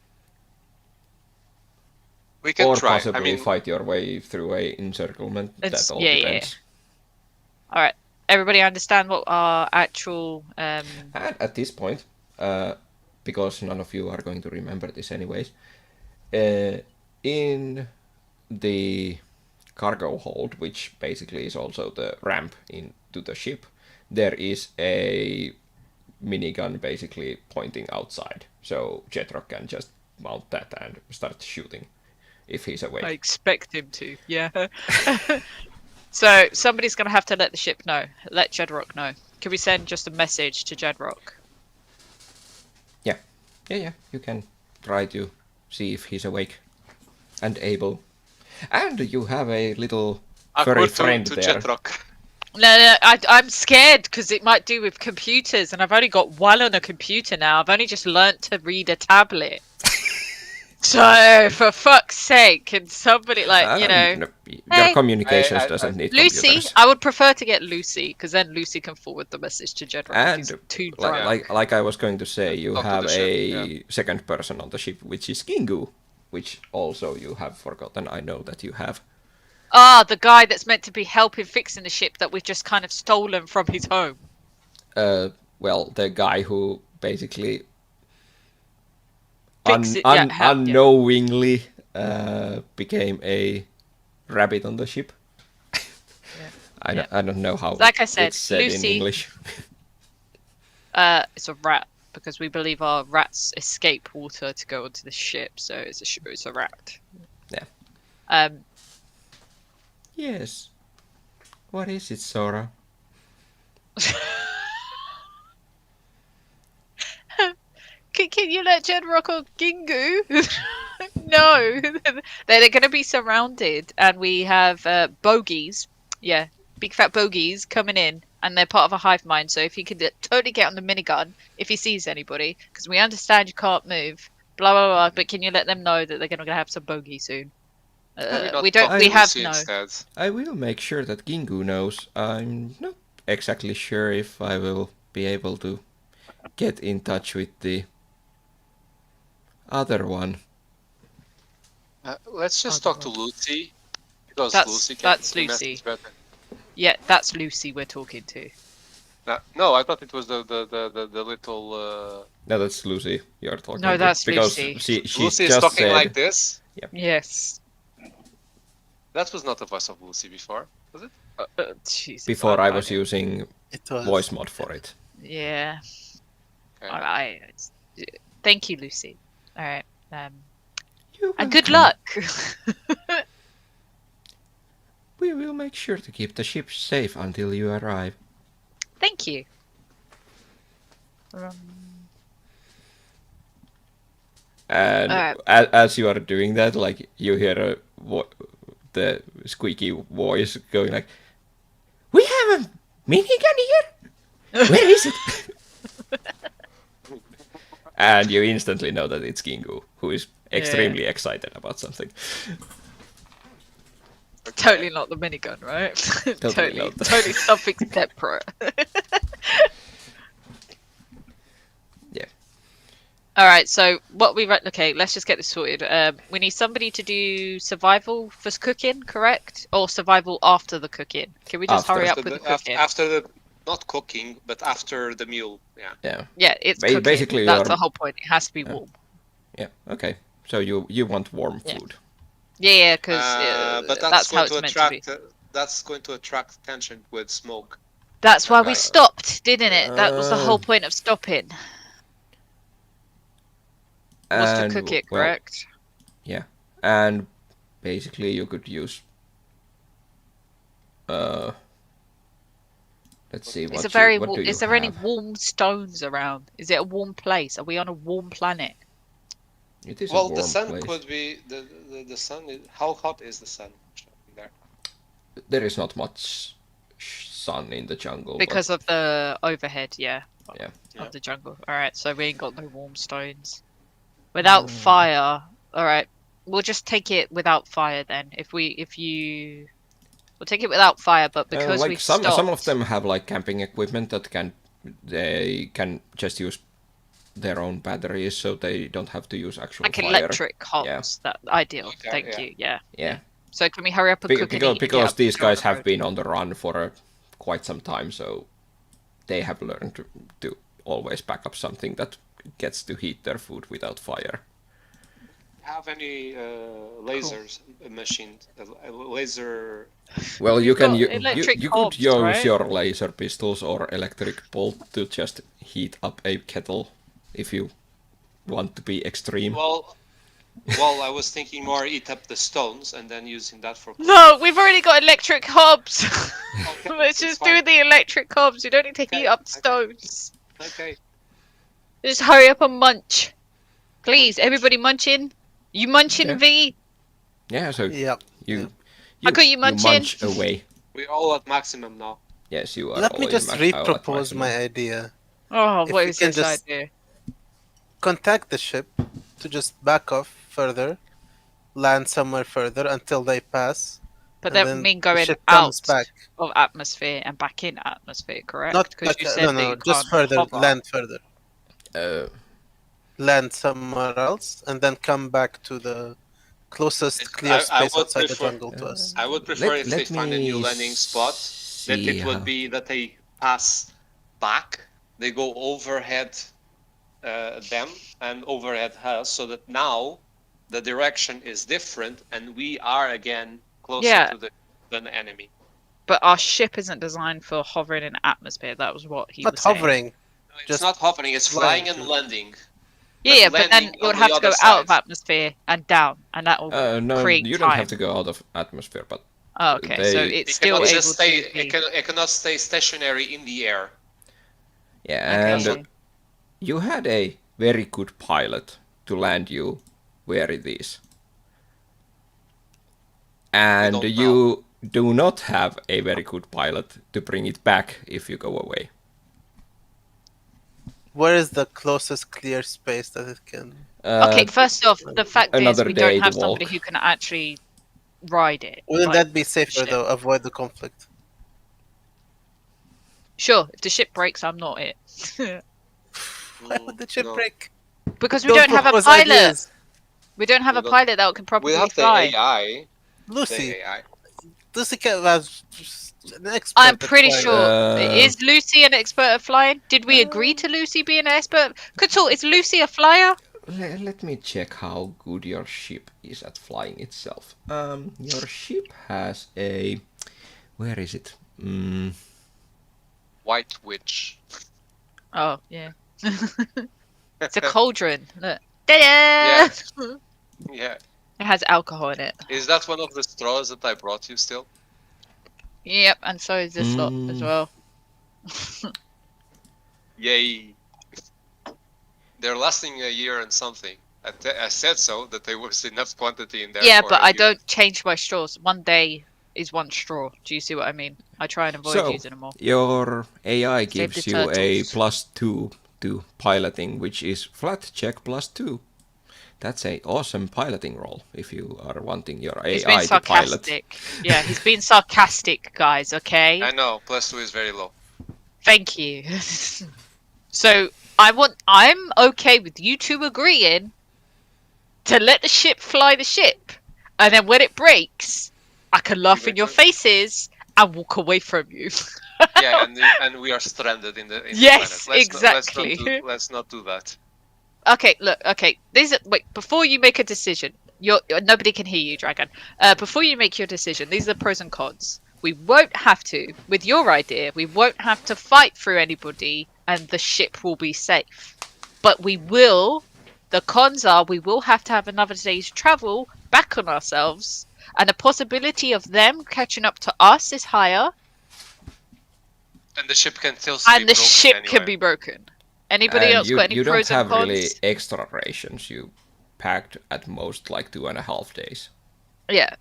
We can or try. possibly fight your way through a encirclement. That all depends. Yeah. All right. Everybody understand what our actual... And at this point, because none of you are going to remember this anyways, in the cargo hold, which basically is also the ramp into the ship, there is a minigun basically pointing outside. So Jetrock can just mount that and start shooting if he's awake. I expect him to, yeah. So somebody's going to have to let the ship know. Let Jedrock know. Can we send just a message to Jedrock? Yeah. You can try to see if he's awake and able. And you have a little furry friend to there. Jetrock. No, I'm scared because it might do with computers, and I've only got one on a computer now. I've only just learnt to read a tablet. So, for fuck's sake, can somebody, Your communications doesn't need Lucy, computers. I would prefer to get Lucy, because then Lucy can forward the message to Jedrock if he's too drunk. Like I was going to say, you have a second person on the ship, which is Kingu, which also you have forgotten. I know that you have. Ah, the guy that's meant to be helping fixing the ship that we've just kind of stolen from his home. Well, the guy who basically unknowingly became a rabbit on the ship. I don't know how like I said, it's said Lucy, in English. It's a rat, because we believe our rats escape water to go onto the ship, so it's a rat. Yeah. Yes. What is it, Sora? Can you let Jedrock or Gingu? No. They're going to be surrounded, and we have bogies. Yeah, big fat bogies coming in, and they're part of a hive mind, so if you could totally get on the minigun if he sees anybody, because we understand you can't move, blah, blah, blah, but can you let them know that they're going to have some bogies soon? We have no. I will make sure that Gingu knows. I'm not exactly sure if I will be able to get in touch with the other one. Let's just talk to Lucy. Because that's Lucy. Yeah, that's Lucy we're talking to. No, I thought it was the little... No, that's Lucy you're talking to. No, that's because Lucy. She's Lucy is just talking said... like this? Yeah. Yes. That was not the voice of Lucy before, was it? Jesus, before I was using voice mod for it. Yeah. Okay. Thank you, Lucy. All right. And good luck. We will make sure to keep the ship safe until you arrive. Thank you. And as you are doing that, like you hear the squeaky voice going like, "We have a minigun here. Where is it?" And you instantly know that it's Kingu, who is extremely excited about something. Totally not the minigun, right? Totally something separate. Yeah. All right. So what okay, let's just get this sorted. We need somebody to do survival for cooking, correct? Or survival after the cooking? Can we just hurry up with the cooking? After the not cooking, but after the meal. Yeah. Yeah, it's cooking. Basically, that's the whole point. It has to be warm. Yeah. Okay. So you want warm food. Yeah, because that's how it's meant to be. That's going to attract attention with smoke. That's why we stopped, didn't it? That was the whole point of stopping. Was to cook it, correct? Yeah, and basically you could use. Let's see. Is there any warm stones around? Is it a warm place? Are we on a warm planet? It is well, the sun could be the sun. How hot is the sun there? There is not much sun in the jungle because of the overhead. Of the jungle. All right, so we ain't got no warm stones. Without fire, all right. We'll just take it without fire then. We'll take it without fire, but because we've stopped... Some of them have like camping equipment that they can just use their own batteries, so they don't have to use actual like fire. electric hots. That ideal. Okay, Thank you. Yeah. Yeah. So can we hurry up and cook and eat and get Because up these to the guys have road? been on the run for quite some time, so they have learned to always pack up something that gets to heat their food without fire. Have any lasers machined? Laser. Well, We've you can got electric you could hobs, use right? your laser pistols or electric bolt to just heat up a kettle if you want to be extreme. Well, I was thinking more eat up the stones and then using that for. No, we've already got electric hobs. Okay, Let's it's just fine. do the electric hobs. You don't need to heat up Okay. stones. Okay. Just hurry up and munch. Please, everybody munching. You munching, Yeah. V? Yeah, so Yep. I got you munching. munch away. We're all at maximum now. Yes, you are. Let me all just at repropose maximum. my idea. Oh, If what we is can this just- idea? Contact the ship to just back off further, land somewhere further until they pass. But and that then would mean the going ship out comes back. of atmosphere and back in atmosphere, correct? Not Because like you said that no, you just can't further, hover. land further, land somewhere else, and then come back to the closest clear space outside the jungle to us. I would prefer if they let find a new me landing spot that see it would how- be that they pass back, they go overhead them and overhead us, so that now the direction is different and we are again closer to the enemy. But our ship isn't designed for hovering in atmosphere. That was what he Not was saying. hovering. No, it's Just not hovering, it's flying and flying. landing. Yeah, but then landing it would on have the to go other out of side. atmosphere and down, and that will no, create you don't time. have to go out of atmosphere, but Oh, okay, so they- it's It still cannot able just stay. to be... It cannot stay stationary in the air. yeah, and Okay. you had a very good pilot to land you where it is. And don't you do not have a very good pilot to bring it back if you go away. Where is the closest clear space that it can? Okay, first off, the fact is another we day don't to have somebody walk. who can actually ride it. Wouldn't like that be safer ship. though? Avoid the conflict. Sure, if the ship breaks, I'm not it. Why would the ship No. break? Because we don't have a propose pilot. ideas. We don't have We a don't- pilot that can We properly have the fly. AI. Lucy. The AI. Lucy can has an expert. I'm at pretty flying. sure. Is Lucy an expert at flying? Did we agree to Lucy being an expert? Couture, is Lucy a flyer? Let me check how good your ship is at flying itself. Your ship has a... Where is it? White witch. Oh, yeah. It's a cauldron. Look. Ta-da! Yeah. Yeah. It has alcohol in it. Is that one of the straws that I brought you still? Yep, and so is this lot as well. Yay. They're lasting a year and something. I said so, that there was enough quantity in there. Yeah, for but a I year. don't change my straws. One day is one straw. Do you see what I mean? I try and avoid So, using them all. your AI Save gives the you a turtles. +2 to piloting, which is flat check +2. That's a awesome piloting roll if you are wanting your He's been AI to pilot. sarcastic. Yeah, he's been sarcastic, guys, okay? I know, +2 is very low. Thank you. So I'm okay with you two agreeing to let the ship fly the ship. And then when it breaks, I can laugh in your faces and walk away from you. Yeah, and we are stranded in the Yes, planet. exactly. Let's not do that. Okay, look, okay. Wait, before you make a decision, nobody can hear you, Dragon. Before you make your decision, these are the pros and cons. We won't have to, with your idea, we won't have to fight through anybody and the ship will be safe. But we will, the cons are we will have to have another day's travel back on ourselves, and the possibility of them catching up to us is higher, And the ship can still and the broken ship anyway. can be broken. Anybody And else got any you don't pros and have cons? really extra rations. You packed at most like 2.5 days. Yeah.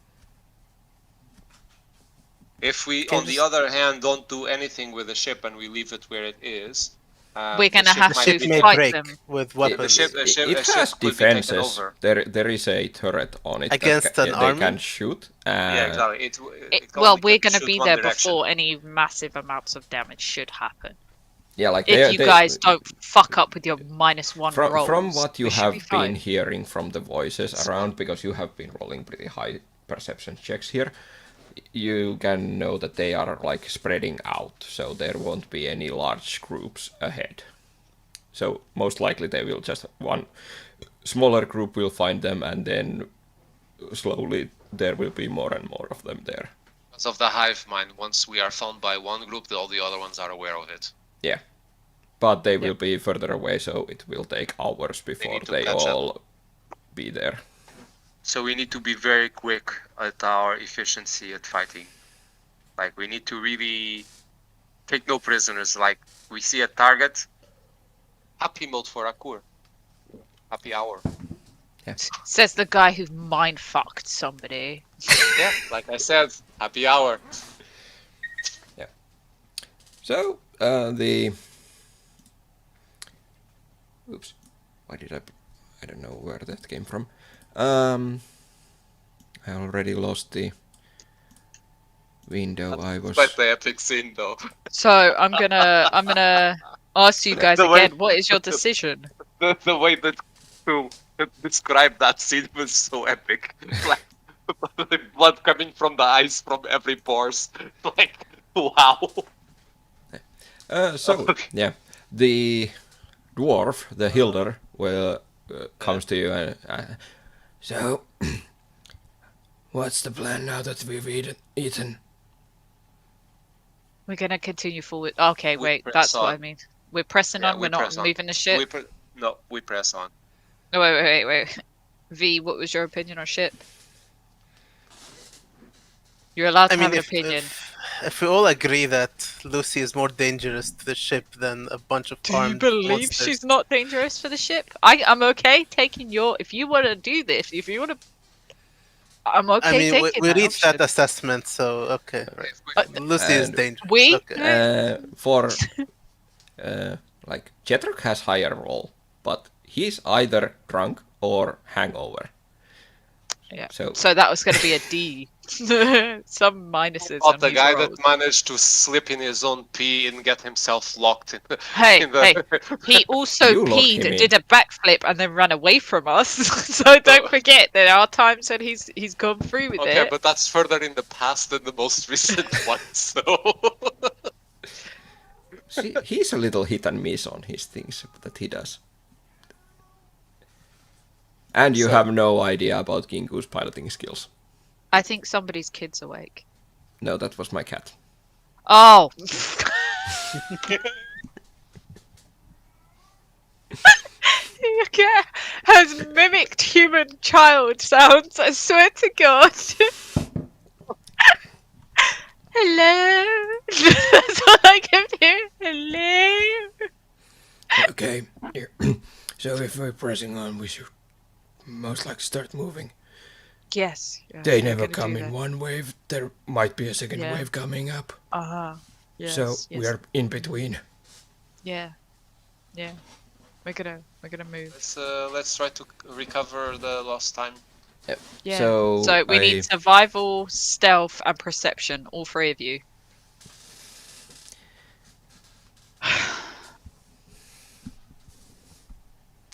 If we, Can on the just- other hand, don't do anything with the ship and we leave it where it is, We're gonna the ship have might to be- may fight break them. with The weapons. ship It ship has could be taken defenses. over. There is a turret on it Against that an they army? can shoot. Yeah, exactly. It Well, only we're can going to shoot be one there direction. before any massive amounts of damage should happen. Yeah, like if you guys don't fuck up with your -1 rolls. From what you have been fine. hearing from the voices around, because you have been rolling pretty high perception checks here, you can know that they are like spreading out, so there won't be any large groups ahead. So most likely they will just, one smaller group will find them, and then slowly there will be more and more of them there. Because of the hive mind, once we are found by one group, all the other ones are aware of it. Yeah. But they will be further away, so it will take hours before they all be there. So we need to be very quick at our efficiency at fighting. Like, we need to really take no prisoners. Like, we see a target. Happy mode for Akur. Happy hour. Yeah. Says the guy who mind fucked somebody. Yeah, like I said, happy hour. Yeah. So, oops. Why did I don't know where that came from. I already lost the window. I was. But the epic scene, though. So I'm gonna ask you guys again. What is your decision? The way that to describe that scene was so epic. Like the blood coming from the eyes from every pores. Like, wow. Yeah, the dwarf, the Hilder, comes to you and so. What's the plan now that we've eaten? We're gonna continue forward. Okay, wait, that's what I mean. We're pressing on. We're not moving the ship. No, we press on. No, wait. V, what was your opinion on ship? You're allowed to have an opinion. If we all agree that Lucy is more dangerous to the ship than a bunch of armed Do you believe monsters. she's not dangerous for the ship? I'm okay taking your. If you want to do this, if you want to, I'm okay. I mean, taking we that reached option. that assessment, so okay. Lucy is dangerous. We okay. For like Jetrok has higher roll, but he's either drunk or hangover. Yeah. So that was going to be a D. Some minuses. But the guy that managed to slip in his own pee and get himself locked in. Hey, he also peed and did a backflip and then ran away from us. So don't forget there are times that he's gone through with it. Okay, but that's further in the past than the most recent one. So see, he's a little hit and miss on his things that he does. And you have no idea about Gingu's piloting skills. I think somebody's kid's awake. No, that was my cat. Oh! Your cat has mimicked human child sounds, I swear to God. Hello! That's all I kept hearing. Hello! Okay, here. So if we're pressing on, we should most likely start moving. Yes. They never come in one wave. There might be a second wave coming up. Yes, so we are in between. Yeah. We're gonna move. Let's try to recover the lost time. Yep. Yeah. So we need survival, stealth, and perception. All three of you.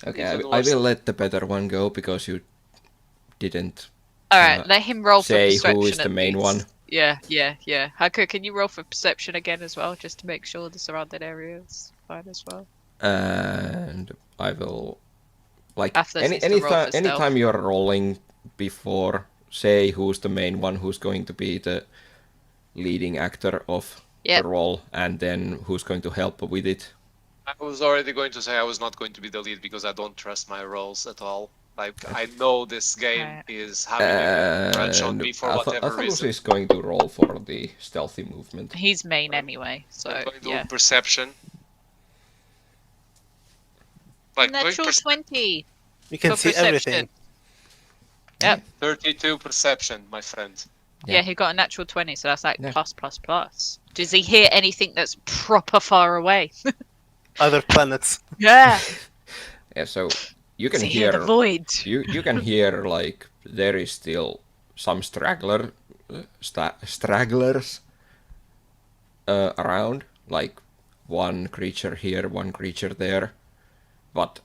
Okay, I will let the better one go because you didn't. All right, let him roll for perception. Say who is the main one. Yeah. Haku, can you roll for perception again as well, just to make sure the surrounding area is fine as well? And I will, like, anytime you're rolling before, say who's the main one, who's going to be the leading actor of the role, and then who's going to help with it. I was already going to say I was not going to be the lead because I don't trust my roles at all. Like, I know this game is having a crunch on me for whatever reason. Is going to roll for the stealthy movement. He's main anyway, so I'm going to do perception. Like, natural 20. You can see everything. Yep. 32 perception, my friend. Yeah, he got a natural 20, so that's like plus. Does he hear anything that's proper far away? Other planets. Yeah. Yeah, so you can hear the void. You can hear like there is still some stragglers around, like one creature here, one creature there, but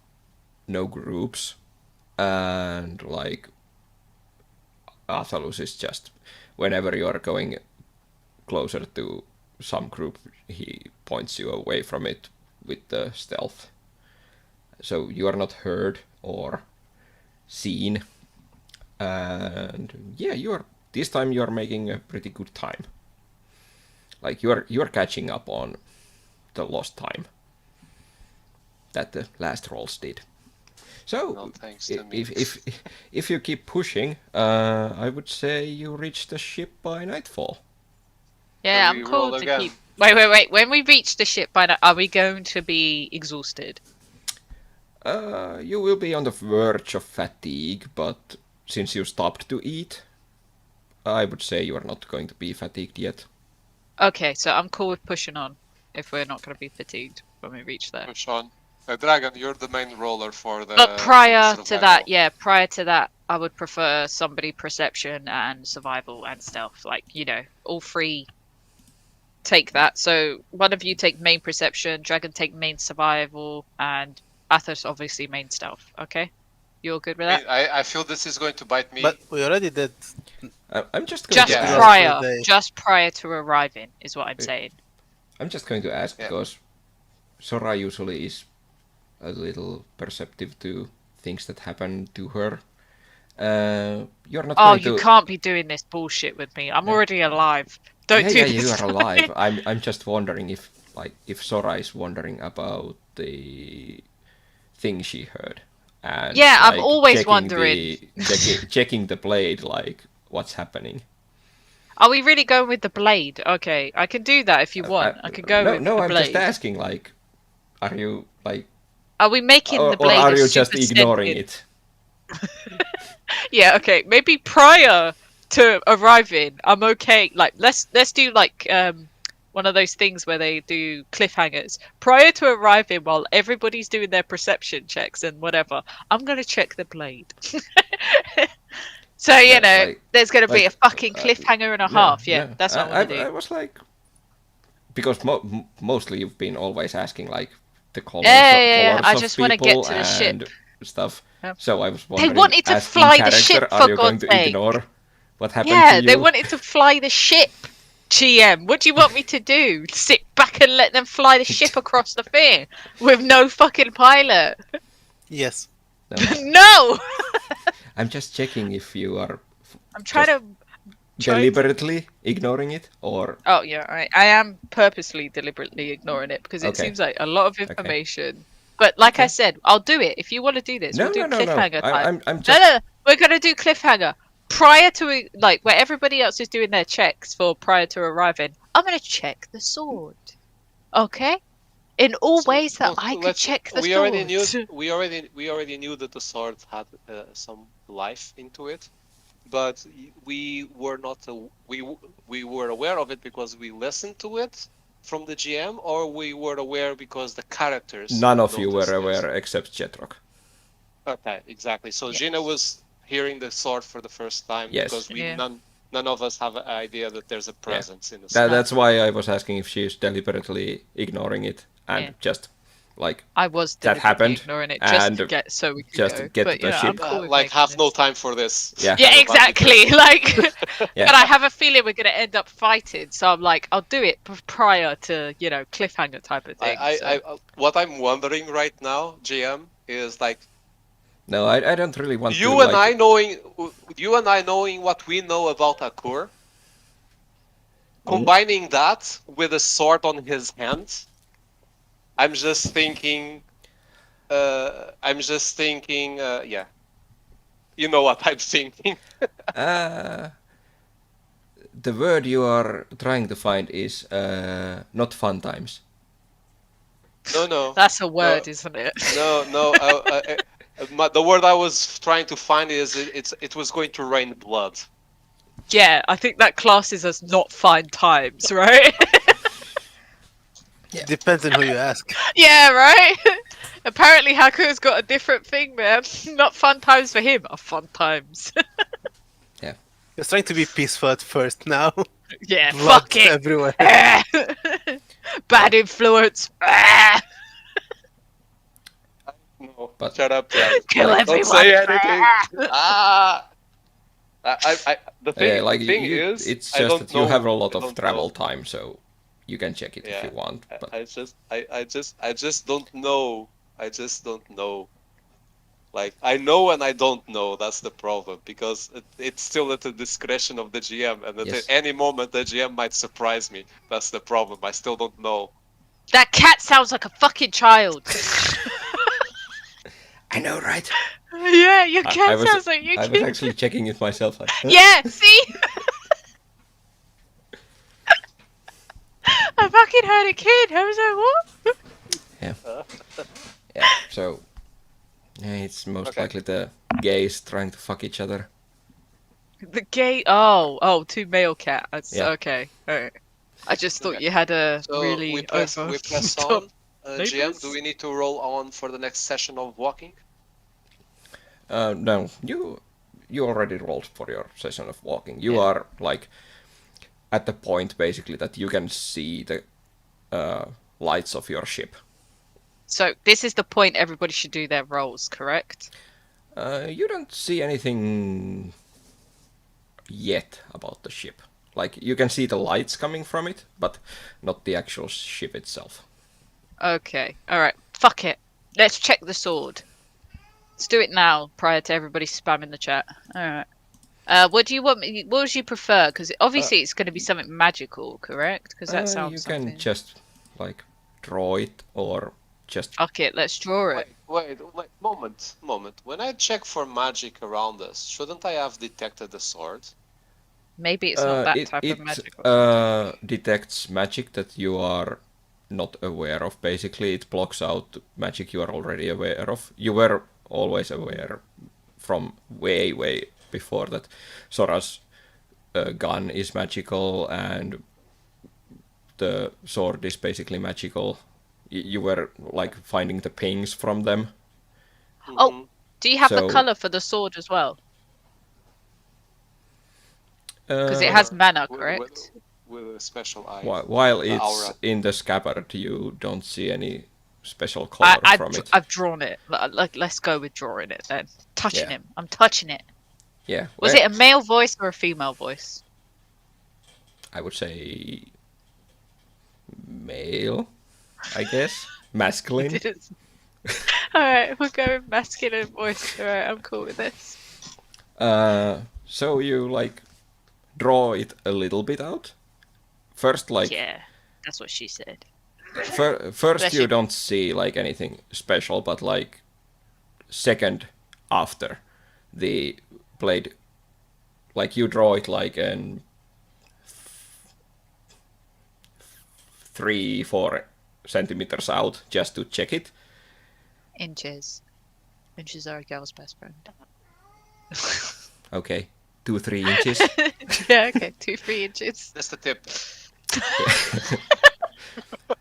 no groups. And like Athalus is just, whenever you are going closer to some group, he points you away from it with the stealth. So you are not heard or seen. And yeah, this time you are making a pretty good time. Like you are catching up on the lost time that the last rolls did. So No, thanks to me. if you keep pushing, I would say you reach the ship by nightfall. Yeah, So we I'm cool roll to again. keep. Wait. When we reach the ship, by now, are we going to be exhausted? You will be on the verge of fatigue, but since you stopped to eat, I would say you are not going to be fatigued yet. Okay, so I'm cool with pushing on if we're not going to be fatigued when we reach there. Push on. Dragon, you're the main roller for the. But prior for the to that, yeah, prior to that, I would prefer somebody perception and survival and stealth. Like, you know, all three take that. So one of you take main perception, Dragon take main survival, and Athos obviously main stealth. Okay? You're good with that? I feel this is going to bite me. But we already did. I'm just going Just to ask. prior, just prior to arriving is what I'm saying. I'm just going to ask because Sora usually is a little perceptive to things that happen to her. You're not. Oh, you can't be doing this bullshit with me. I'm already alive. Don't do this. Yeah, you are alive. I'm just wondering if Sora is wondering about the thing she heard. And yeah, I'm always wondering. Checking the blade, like what's happening. Are we really going with the blade? Okay, I can do that if you want. I could go with the blade. No, I'm just asking. Like, are you like? Are we making the blade? Or are you just ignoring it? Yeah. Okay. Maybe prior to arriving, I'm okay. Like, let's do like one of those things where they do cliffhangers prior to arriving, while everybody's doing their perception checks and whatever. I'm gonna check the blade. So you know, like, there's gonna be a fucking cliffhanger and a half. Yeah, that's what I'm gonna do. I was like, because mostly you've been always asking like the colors, colors I of just want to get to the ship stuff. So I was wondering, they wanted to fly the ship, for you God's going to sake. Ignore what happened to you? They wanted to fly the ship. GM, what do you want me to do? Sit back and let them fly the ship across the thing with no fucking pilot? Yes. No. I'm just checking if you are. I'm trying to deliberately ignoring it, or. Oh yeah, I am purposely deliberately ignoring it because it seems like a lot of information. Okay. But like I said, I'll do it if you want to do this. We'll do cliffhanger time. I'm just... No, we're gonna do cliffhanger prior to like where everybody else is doing their checks for prior to arriving. I'm gonna check the sword. Okay. In all ways that I could check the sword. We already knew that the sword had some life into it, but we were not we were aware of it because we listened to it from the GM, or we were aware because the characters. None of you were aware except Jetrok. Okay, exactly. So Gina was hearing the sword for the first time because none of us have an idea that there's a presence in the sword. That's why I was asking if she's deliberately ignoring it and just like I was that happened ignoring it just to get so we could just go. Get but, the ship. Cool like have no time for this. Yeah, exactly. Like, but I have a feeling we're gonna end up fighting, so I'm like, I'll do it prior to cliffhanger type of thing. What I'm wondering right now, GM, is like. No, I don't really want you and I knowing what we know about Akur, combining that with a sword on his hand. I'm just thinking. Yeah. You know what I'm thinking. The word you are trying to find is not fun times. No. That's a word, isn't it? No. The word I was trying to find is it was going to rain blood. Yeah, I think that classes as not fine times, right? Depends on who you ask. Yeah, right? Apparently Haku's got a different thing, man. Not fun times for him, are fun times. Yeah. He was trying to be peaceful at first now. Yeah, Blood fuck it. everywhere. Bad influence. No, But- shut up, Jazz. Kill Like, everyone. don't say anything. The thing, like the thing you, is, it's I just don't that you know. have a lot I of don't travel know. time, so you can check it if you want. But I just don't know. I just don't know. Like, I know and I don't know. That's the problem, because it's still at the discretion of the GM, and at Yes. any moment the GM might surprise me. That's the problem. I still don't know. That cat sounds like a fucking child. I know, right? Yeah, your cat was, sounds like your I was kid. actually checking it myself. Like, huh? Yeah, see? I fucking heard a kid. I was like, what? Yeah. So it's most likely the gays trying to fuck each other. The gay. Oh, two male cat. That's Yeah. okay. Alright. I just thought you had a So really we press on. GM, neighbors? do we need to roll on for the next session of walking? No, you already rolled for your session of walking. You are like at the point basically that you can see the lights of your ship. So this is the point everybody should do their rolls, correct? You don't see anything yet about the ship. Like, you can see the lights coming from it, but not the actual ship itself. Okay. Alright. Fuck it. Let's check the sword. Let's do it now, prior to everybody spamming the chat. Alright. What do you want me? What would you prefer? Because obviously it's going to be something magical, correct? Because that sounds You something. can just, like, draw it, or just... Fuck it, let's draw it. Wait, moment. When I check for magic around us, shouldn't I have detected the sword? Maybe it's not that it, type it, of magic. detects magic that you are not aware of, basically. It blocks out magic you are already aware of. You were always aware from way before that Sora's gun is magical and the sword is basically magical. You were like finding the pings from them. Oh, do you have the So- color for the sword as well? Because it has mana, correct? With a special eye. While The it's aura. in the scabbard, you don't see any special color from it. I've drawn it. Like, let's go with drawing it then. Touching Yeah. him. I'm touching it. Yeah. Was it a male voice or a female voice? I would say male, I guess. Masculine. Alright, we'll go with masculine voice. Alright, I'm cool with this. So you like draw it a little bit out. First, like Yeah, that's what she said. first you don't see like anything special, but like second after the blade, like you draw it like an 3-4 centimeters out just to check it. Inches. Inches are a girl's best friend. Okay, 2-3 inches. Yeah, okay, 2-3 inches. That's the tip.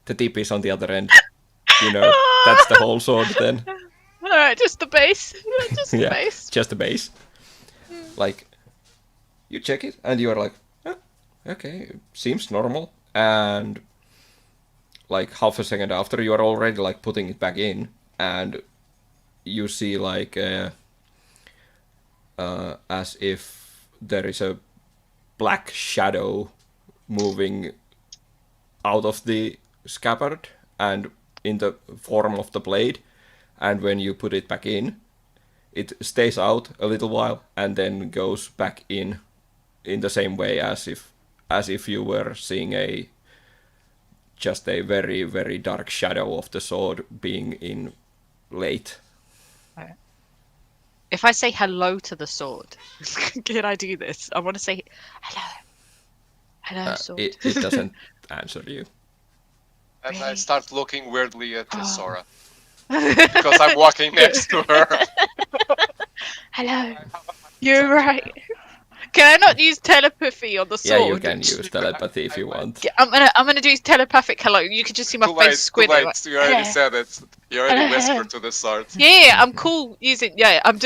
The tip is on the other end. You know, that's the whole sword then. Alright, just the base. Just the Yeah, base. just the base. Like, you check it and you are like, "Oh, okay, seems normal. And like half a second after, you are already like putting it back in, and you see like as if there is a black shadow moving out of the scabbard and in the form of the blade, and when you put it back in, it stays out a little while and then goes back in the same way as if you were seeing just a very, very dark shadow of the sword being in late. If I say hello to the sword, can I do this? I want to say hello. Hello, sword. It doesn't answer you. And I start looking weirdly at Sora. Because I'm walking next to her. Hello. You're right. Can I not use telepathy on the sword? Yeah, you can use telepathy if you want. I'm gonna do telepathic hello. You can just see my Too face late, squint. too Like, late. You already hello. said it. You already whispered to the sword. Yeah, I'm cool using. Yeah, I'm.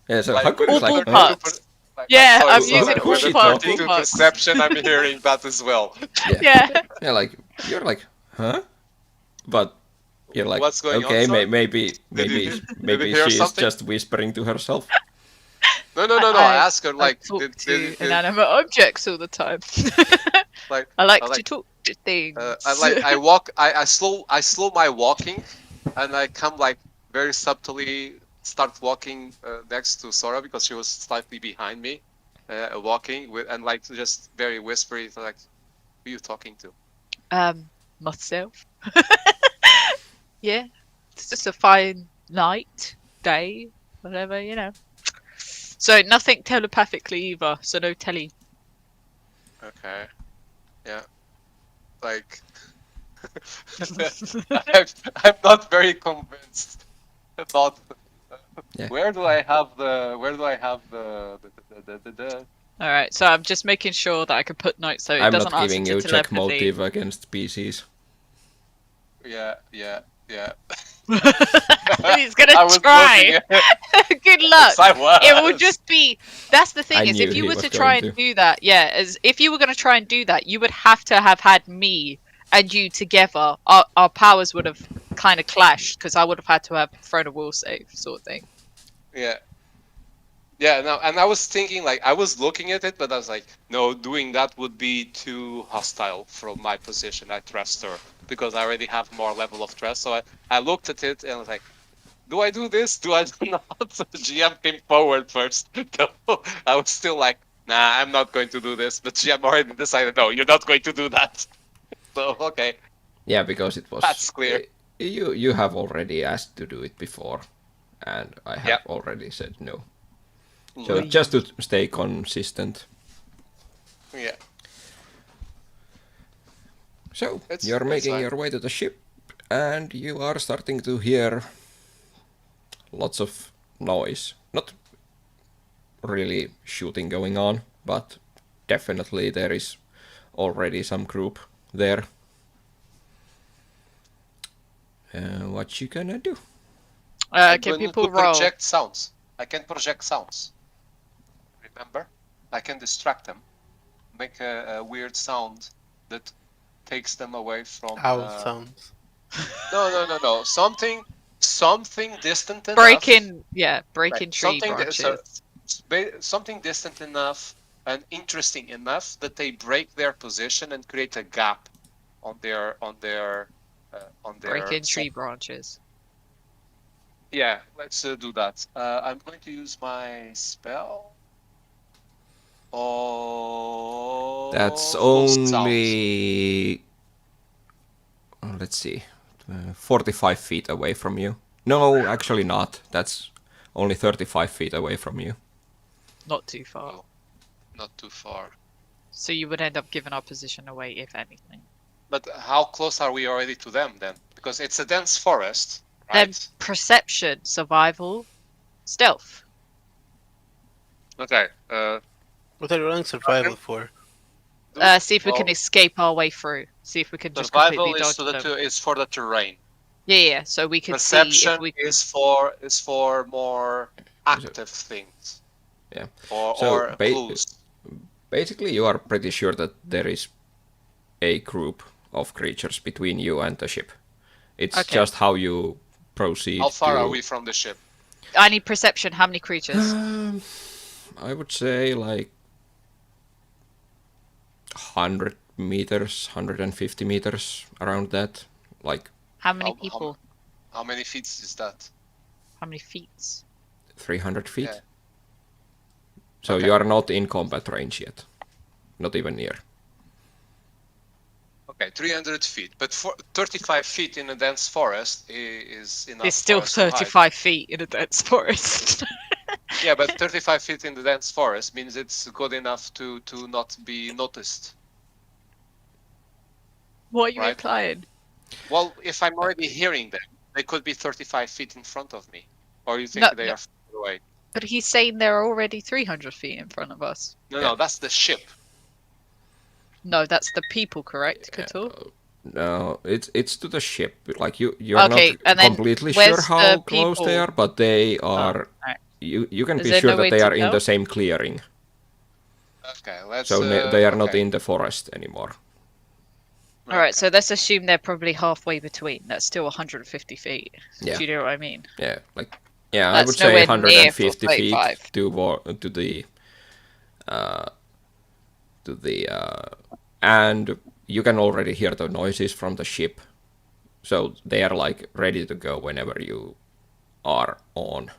Yeah, so Like, how good is all like parts. Like, Yeah, sorry, I'm so using who's all she parts. talking? to perception, I'm hearing that as well. Yeah. Yeah, like you're like, huh? But you're like, What's going on, okay, sorry? maybe Did you maybe hear she is something? just whispering to herself. No. I asked her, I like, talk to did inanimate objects all the time. like, I like I to like, talk to things. I walk, I slow my walking, and I come like very subtly start walking next to Sora because she was slightly behind me, walking with, and like just very whispery, like, who are you talking to? Myself. Yeah. It's just a fine night, day, whatever, you know. So nothing telepathically either. So no telly. Okay, yeah, like I'm not very convinced about Yeah. where do I have the All right. So I'm just making sure that I can put notes so it I'm doesn't not answer giving to you check telepathy. motive against PCs. yeah. He's gonna I was try. looking at Good yes, luck. I It will was. just be. That's the thing I is, knew if you he were was to try going and to. do that, yeah, as if you were going to try and do that, you would have to have had me and you together. Our powers would have kind of clashed because I would have had to have thrown a will save, sort of thing. Yeah. Yeah, no, and I was thinking, like, I was looking at it, but I was like, no, doing that would be too hostile from my position. I trust her because I already have more level of trust. So I looked at it and I was like, do I do this? Do I do not? So the GM came forward first. So I was still like, nah, I'm not going to do this. But GM already decided, no, you're not going to do that. So, okay, Yeah, because it was. that's clear. You have already asked to do it before, and I have Yeah. already said no. So Yeah. just to stay consistent. Yeah. So It's you're making fine. your way to the ship, and you are starting to hear lots of noise. Not really shooting going on, but definitely there is already some group there. What you gonna do? I'm Can going to people roll? project sounds. I can project sounds. Remember? I can distract them. Make a weird sound that takes them away from. Owl sounds. No. Something distant enough. Breaking Right. tree branches. Something distant enough and interesting enough that they break their position and create a gap on their Breaking tree branches. Yeah, let's do that. I'm going to use my spell. Oh, That's sounds. only. Let's see. 45 feet away from you. No, actually not. That's only 35 feet away from you. Not too far. Oh, not too far. So you would end up giving our position away, if anything. But how close are we already to them then? Because it's a dense forest, right? Perception, survival, stealth. Okay. What are you running survival for? See if we can escape our way through. See if we can just survival completely dodge them. is for the terrain. Yeah. So we can see Perception if we can... is for more active things. Yeah. Or clues. Basically, you are pretty sure that there is a group of creatures between you and the ship. It's just how you proceed. How far are we from the ship? I need perception. How many creatures? I would say like 100 meters, 150 meters, around that. Like How many people? How many feet is that? How many feet? 300 feet. Yeah. So you are not in combat range yet. Not even near. Okay, 300 feet. But 35 feet in a dense forest is enough. It's still 35 feet in a dense forest. Yeah, but 35 feet in the dense forest means it's good enough to not be noticed. What are you implying? Well, if I'm already hearing them, they could be 35 feet in front of me. Or you think they are far away? But he's saying they're already 300 feet in front of us. No, that's the ship. No, that's the people, correct, Cthulhu? No, it's to the ship. Like you're not completely sure where's how the close they people? are, but they are. Right. You can Is be there sure no that way they to are in tell? the same clearing. Okay, let's. So they are not in the forest anymore. Alright, so let's assume they're probably halfway between. That's still 150 feet. Yeah. Do you know what I mean? Yeah, like I That's would say nowhere near 150 feet 35. to the and you can already hear the noises from the ship. So they are like ready to go whenever you are on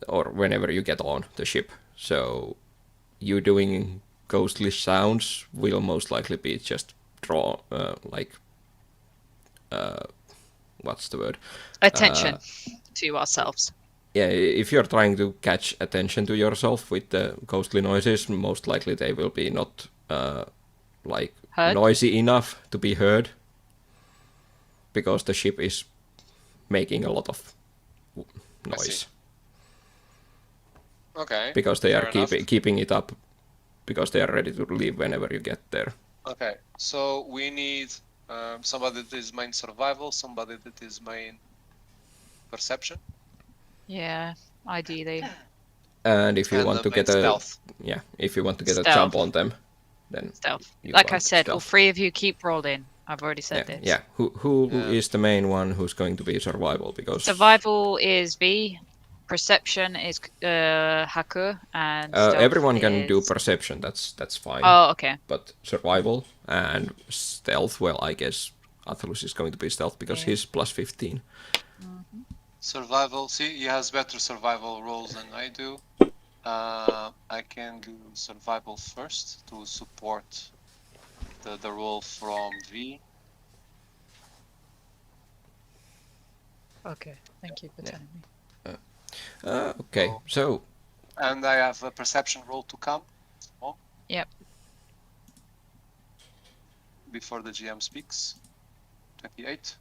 or whenever you get on the ship. So you doing ghostly sounds will most likely be just what's the word? Attention to ourselves. Yeah, if you're trying to catch attention to yourself with the ghostly noises, most likely they will be not Heard? noisy enough to be heard because the ship is making a lot of noise. Okay. Because they are keeping it up because they are ready to leave whenever you get there. Okay, so we need somebody that is main survival, somebody that is main perception. Yeah, ideally. And if you want to get stealth. if you want to get Stealth. a jump on them, then Stealth. Like I said, all stealth. 3 of you keep rolling. I've already said this. Yeah. Who is the main one who's going to be survival? Because survival is V, perception is Haku, and stealth everyone is... can do perception. That's fine. Oh, okay. But survival and stealth, well, I guess Athelus is going to be stealth because he's plus 15. Mm-hmm. Survival. See, he has better survival rolls than I do. I can do survival first to support the roll from V. Okay, thank you for telling me. Okay, so... And I have a perception roll to come. Yep. Before the GM speaks. 28.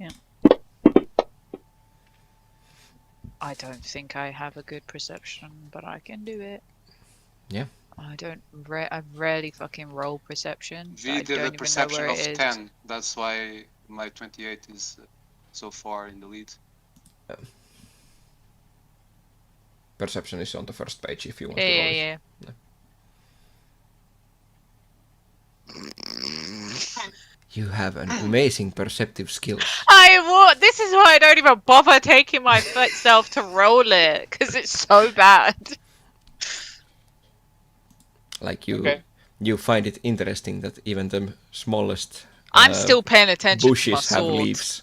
Yeah. I don't think I have a good perception, but I can do it. Yeah. I rarely fucking roll perception. V did a perception of 10. That's why my 28 is so far in the lead. Perception is on the first page if you want to roll it. Yeah. You have an amazing perceptive skill. This is why I don't even bother taking myself to roll it, because it's so bad. Like you find it interesting that even the smallest I'm still paying attention bushes to my have sword. leaves.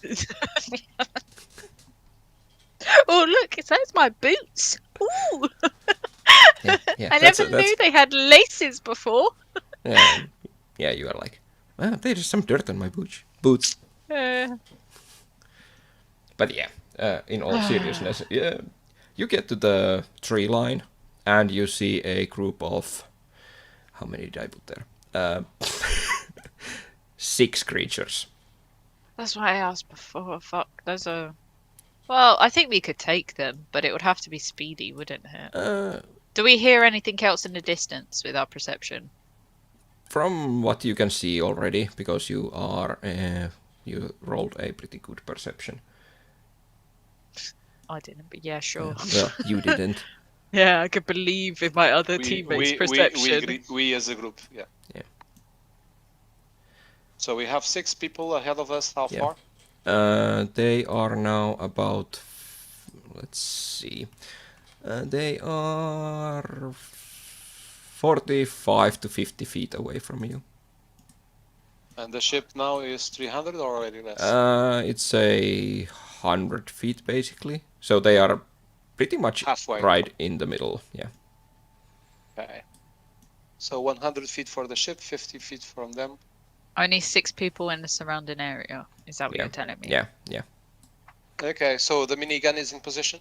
Oh look, it says my boots. Ooh. Yeah, I never knew they had laces before. Yeah, you are like, well, there is some dirt on my boots. But yeah, in all seriousness, you get to the tree line and you see a group of, how many did I put there? 6 creatures. That's what I asked before. Fuck, those are... Well, I think we could take them, but it would have to be speedy, wouldn't it? Do we hear anything else in the distance with our perception? From what you can see already, because you are you rolled a pretty good perception. I didn't, but yeah, sure. Well, you didn't. Yeah, I could believe in my other teammates' perception. We as a group, yeah. So we have 6 people ahead of us. How far? They are now about, let's see, they are 45 to 50 feet away from you. And the ship now is 300 or already less? It's 100 feet basically. So they are pretty much halfway, right in the middle, yeah. Okay. So 100 feet for the ship, 50 feet from them. Only 6 people in the surrounding area. Is that what you're telling me? Yeah. Okay, so the minigun is in position?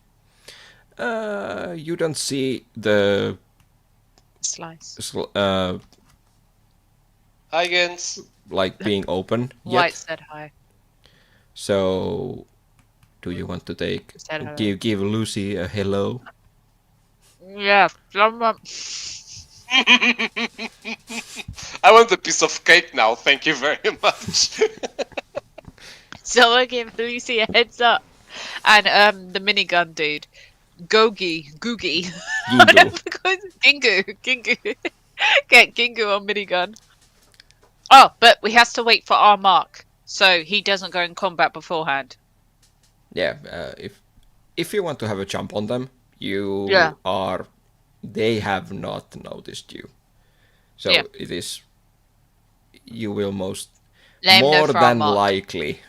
You don't see the... Slice. Hi, Gens. Like being open yet. White said hi. So, do you want to give Lucy a hello? Yeah, I want a piece of cake now, thank you very much. Someone give Lucy a heads up. And the minigun dude, Googie. Whatever. Gingu. Get Gingu on minigun. Oh, but we have to wait for our mark, so he doesn't go in combat beforehand. Yeah, if you want to have a jump on them, you are. They have not noticed you, so it is. You will more than likely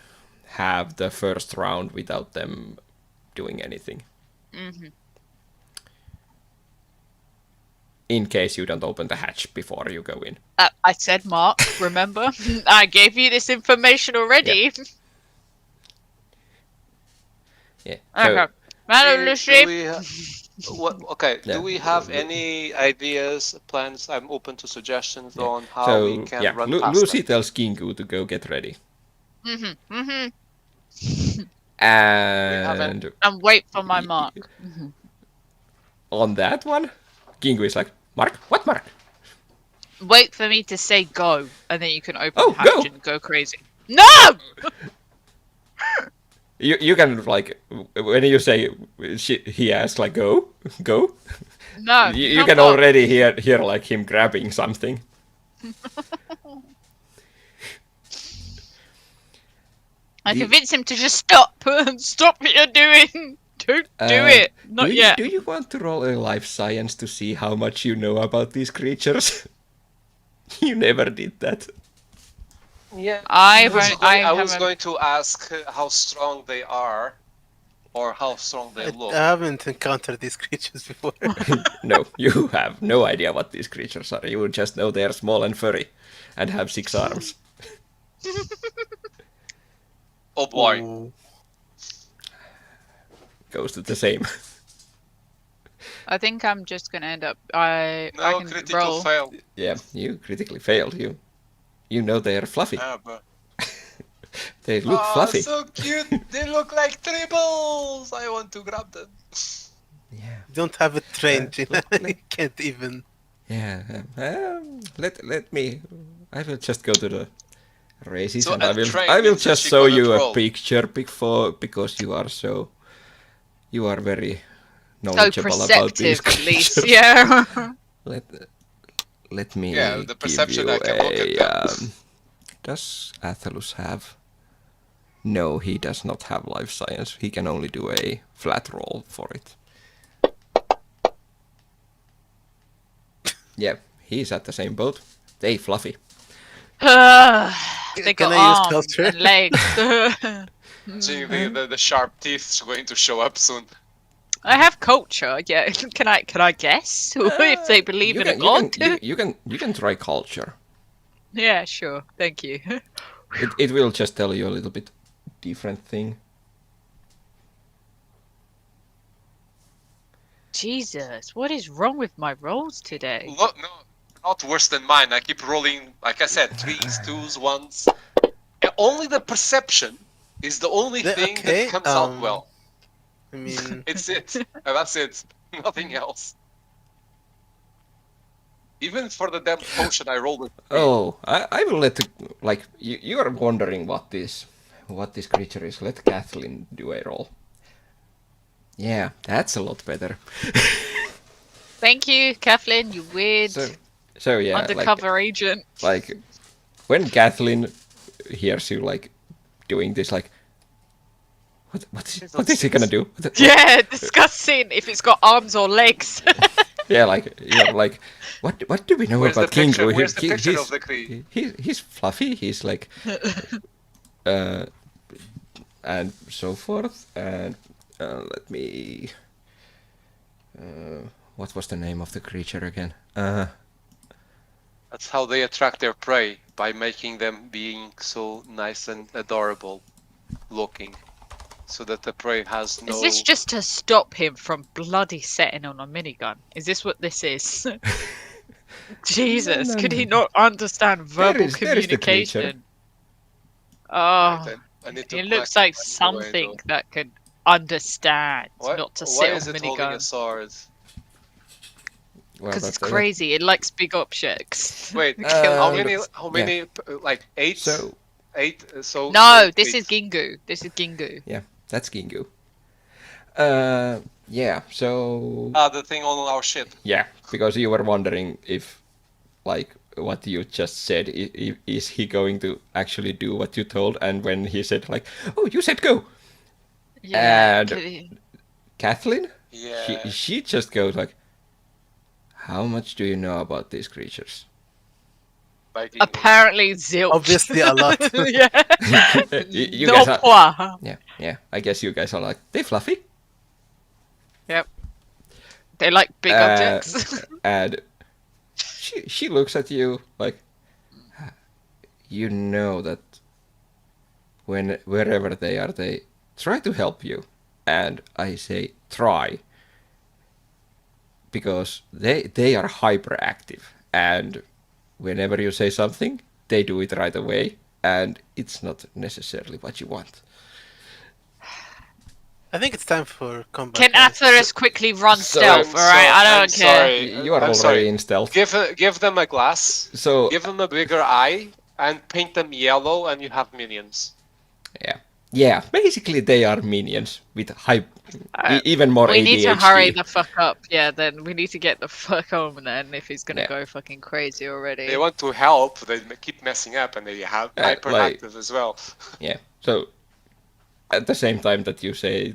have the first round without them doing anything. Mm-hmm. In case you don't open the hatch before you go in. I said Mark, remember? I gave you this information already. Yeah. So, do we have any ideas, plans? I'm open to suggestions on how we can run past Lucy tells Kingu to go get ready. And wait for my mark. On that one, Kingu is like, Mark? What Mark? Wait for me to say go, and then you can open the hatch go. and go crazy. No! You can, like, when you say, he asks, like, go? No. You can already hear, like, him grabbing something. I convince him to just stop. Stop what you're doing. Don't do it. Not yet. Do you want to roll a life science to see how much you know about these creatures? You never did that. Yeah. I was going to ask how strong they are, or how strong they look. I haven't encountered these creatures before. No, you have no idea what these creatures are. You just know they are small and furry, and have 6 arms. Oh boy. Ooh. Goes to the same. I think I'm just gonna end up. I can critical roll. fail. Yeah, you critically failed. You know they are fluffy. But... They look fluffy. So cute! They look like tribbles! I want to grab them. Yeah. You don't have it trained, you can't even. Yeah. Let me. I will just go to the races, So and I will just show you a picture because you are very knowledgeable about these creatures. Yeah. Let me the perception give you I can look at them. Does Athelus have? No, he does not have life science. He can only do a flat roll for it. Yeah, he's at the same boat. They fluffy. They got arms and legs. The sharp teeth going to show up soon. I have culture. Yeah, can I guess if they believe in a god? You can try culture. Yeah, sure. Thank you. It will just tell you a little bit different thing. Jesus, what is wrong with my rolls today? Look, no, not worse than mine. I keep rolling, like I said, 3s, 2s, 1s. And only the perception is the only thing that comes out well. I mean, it's it. That's it. Nothing else. Even for the damn potion, I rolled it. Oh, I will let you are wondering what this creature is. Let Kathleen do a roll. Yeah, that's a lot better. Thank you, Kathleen. You weird. So yeah, undercover agent. Like when Kathleen hears you like doing this, like. What is he gonna do? Yeah, discussing if it's got arms or legs. Yeah, like what do we know about Kingu? Where's the picture of the Kree? He's fluffy. He's like, and so forth. And let me. What was the name of the creature again? That's how they attract their prey, by making them being so nice and adorable looking. So that the prey has no... Is this just to stop him from bloody setting on a minigun? Is this what this is? Jesus, no. Could he not understand verbal communication? Oh, it looks like something that could understand, not to sit on minigun. Why is it holding a sword? Because it's crazy. It likes big objects. Wait, how many? Like 8? So 8. So no, this is Gingu. This is Gingu. Yeah. That's Kingu. Yeah, so... the thing on our ship. Yeah, because you were wondering if, like, what you just said, is he going to actually do what you told? And when he said, like, oh, you said go! Yeah. And Kathleen? Yeah. She just goes like, how much do you know about these creatures? Apparently zilch. Obviously a lot. Yeah. You No guys are, point. yeah. I guess you guys are like, they fluffy. Yep. They like big objects. And she looks at you like, you know that wherever they are, they try to help you. And I say try, because they are hyperactive, and whenever you say something, they do it right away, and it's not necessarily what you want. I think it's time for combat. Can guys. Atheris quickly run stealth? All right, I don't care. Sorry. You are already in stealth. Give them a glass. So give them a bigger eye and paint them yellow, and you have minions. Yeah. Basically, they are minions with even more ADHD. We need to hurry the fuck up. Yeah, then we need to get the fuck home then if he's gonna go fucking crazy already. They want to help, they keep messing up, and they have hyperactive as well. Yeah, so at the same time that you say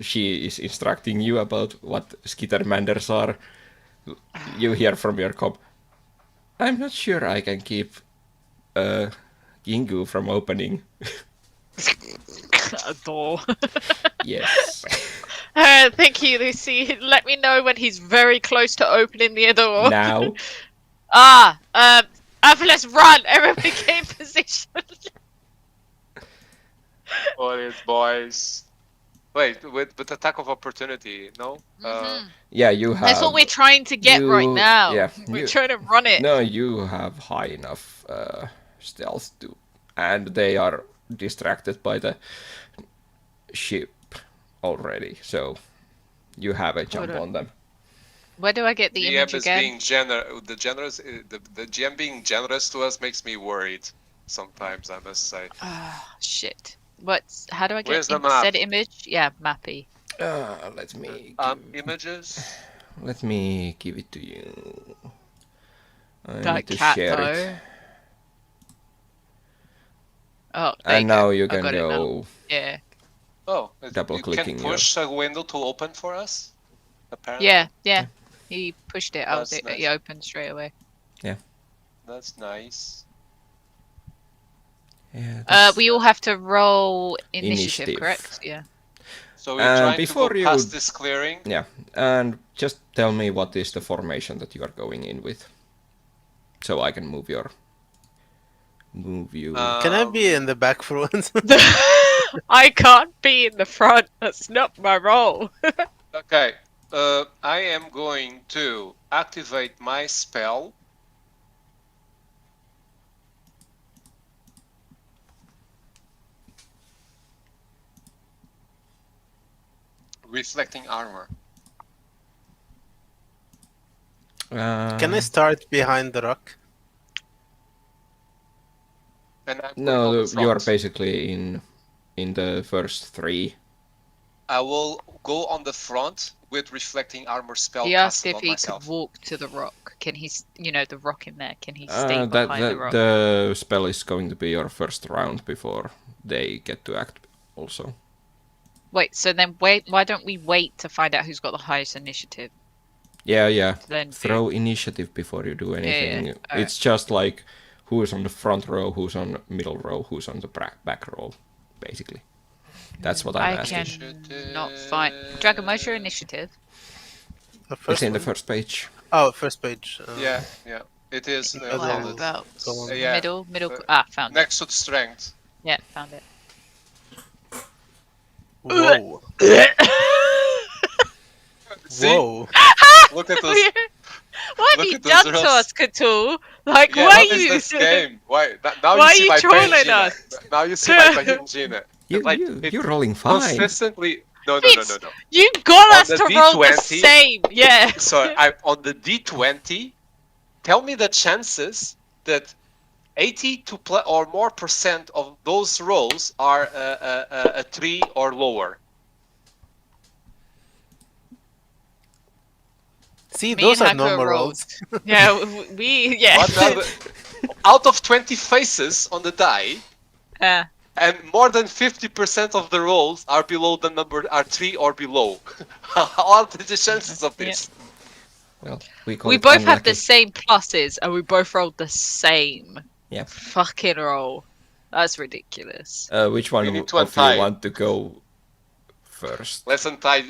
she is instructing you about what skittermanders are, you hear from your cop, I'm not sure I can keep Gingu from opening. A door. Yes. Thank you, Lucy. Let me know when he's very close to opening the door. Now. Let's run! Everybody get in position. Boys. Wait, with attack of opportunity, no? Yeah, you have... That's what we're trying to get right now. Yeah, we're trying to run it. No, you have high enough stealth to... And they are distracted by the ship already, so you have a jump on them. Where do I get the image again? Being the GM being generous to us makes me worried sometimes, I must say. Shit. How do I get said image? Yeah, mappy. Let me images. Let me give it to you. I need to share it. Oh, and now you can go. Yeah. Oh, double clicking. You can push a window to open for us. Apparently. Yeah. He pushed it. Nice. He opened straight away. Yeah. That's nice. Yeah. We all have to roll initiative, correct? Yeah. So we're trying to go past this clearing. Yeah, and just tell me what is the formation that you are going in with, so I can move you. Can I be in the back for once? I can't be in the front. That's not my role. Okay. I am going to activate my spell. Reflecting armor. Can I start behind the rock? No, you are basically in the first three. I will go on the front with reflecting armor spell. He asked if he could walk to the rock. Can he, the rock in there? Can he stay behind the rock? The spell is going to be your first round before they get to act also. Wait, so then why don't we wait to find out who's got the highest initiative? Yeah. Then throw initiative before you do anything. Yeah. It's just like who's on the front row, who's on the middle row, who's on the back row, basically. That's what I'm asking. I can not find... Dragon, where's your initiative? It's in the first page. Oh, first page. Yeah. It is. Middle. Found it. Next to strength. Yeah, found it. Whoa. Whoa. Look at us. What have you done to us, Cthulhu? Like, why are you... This game? Why you are see you my trolling us? Now you see my Pahingina. You're rolling fine. Consistently... No. You got us to roll the same, yeah. So, on the D20, tell me the chances that 80 or more % of those rolls are a 3 or lower. See, Me those and are Hacker normal rolled. rolls. Yeah, yeah. What are out of 20 faces on the die, and more than 50% of the rolls are below the number, are 3 or below. How are the chances of this? Well, we call We it both unlucky. have the same pluses, and we both rolled the same. Yep. Fucking roll. That's ridiculous. Which one need to of you untie. want to go first? Let's untie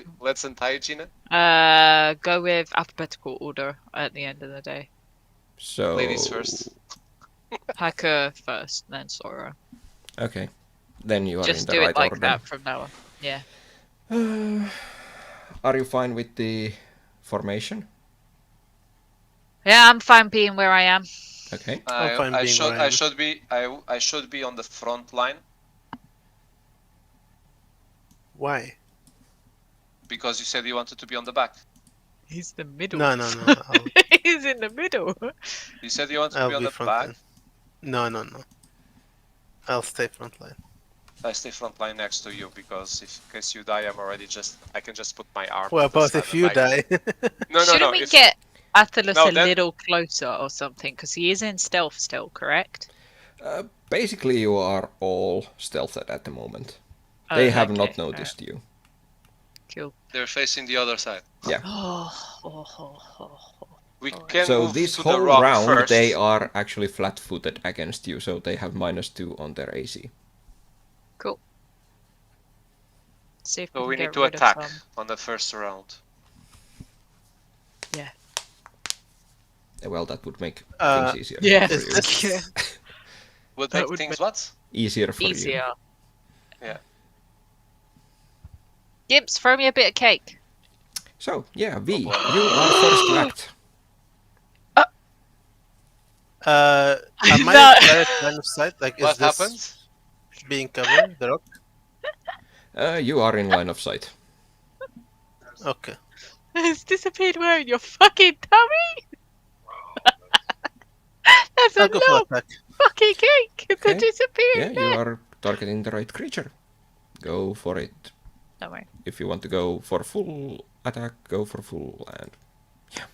Gina. Go with alphabetical order at the end of the day. So Ladies first. Hacker first, then Sora. Okay. Then you are Just in the do right it like order. that from now on. Yeah. Are you fine with the formation? Yeah, I'm fine being where I am. Okay. I should be on the front line. Why? Because you said you wanted to be on the back. He's the middle. No. He's in the middle. You said you wanted to I'll be on be the front back. line. No. I'll stay front line. I stay front line next to you because if in case you die, I can just put my arm. Well, but if you die, No. Shouldn't we get Athalos a little closer or something? Because he is in stealth still, correct? Basically, you are all stealthed at the moment. They have okay. not noticed you. Cool. They're facing the other side. Yeah. We can So move this to whole the rock round, first. they are actually flat-footed against you, so they have -2 on their AC. Cool. See if So we can need get to rid attack of some. on the first round. Yeah. Well, that would make things easier. Yeah. For you. Would make things what? Easier for you. Easier. Yeah. Gibbs, throw me a bit of cake. So, yeah, V, you are first to act. am I No. in direct line of sight? Like, What is this happens? being covered? The rock? You are in line of sight. Okay. It's disappeared where? In your fucking tummy? That's I'll a go for little attack. fucking cake Okay. that disappeared Yeah, you there. are targeting the right creature. Go for it. Don't worry. If you want to go for full attack, go for full and yeah.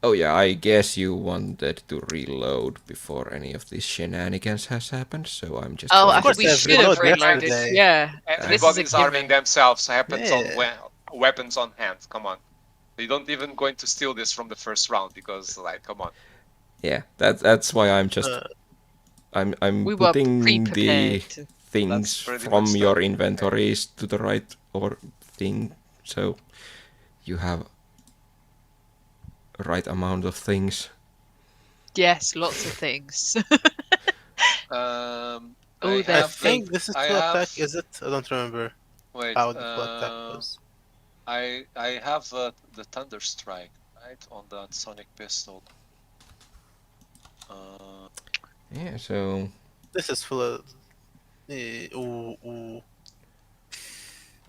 Oh yeah, I guess you wanted to reload before any of these shenanigans has happened, so I'm just Oh, going I to think we I've should have reloaded reloaded. yesterday. Yeah. Everybody's arming given. themselves. Happens on Yeah. weapons on hand. Come on. You don't even going to steal this from the first round because, like, come on. Yeah, that's why I'm just I'm We were putting the pre-prepared. things pretty from much your the- inventories to the right or thing, so you have right amount of things. Yes, lots of things. I they're think this is I full have- attack, is it? I don't remember Wait. how the full attack was. I have the Thunder Strike right on that Sonic Pistol. Yeah, so This is full of... ooh.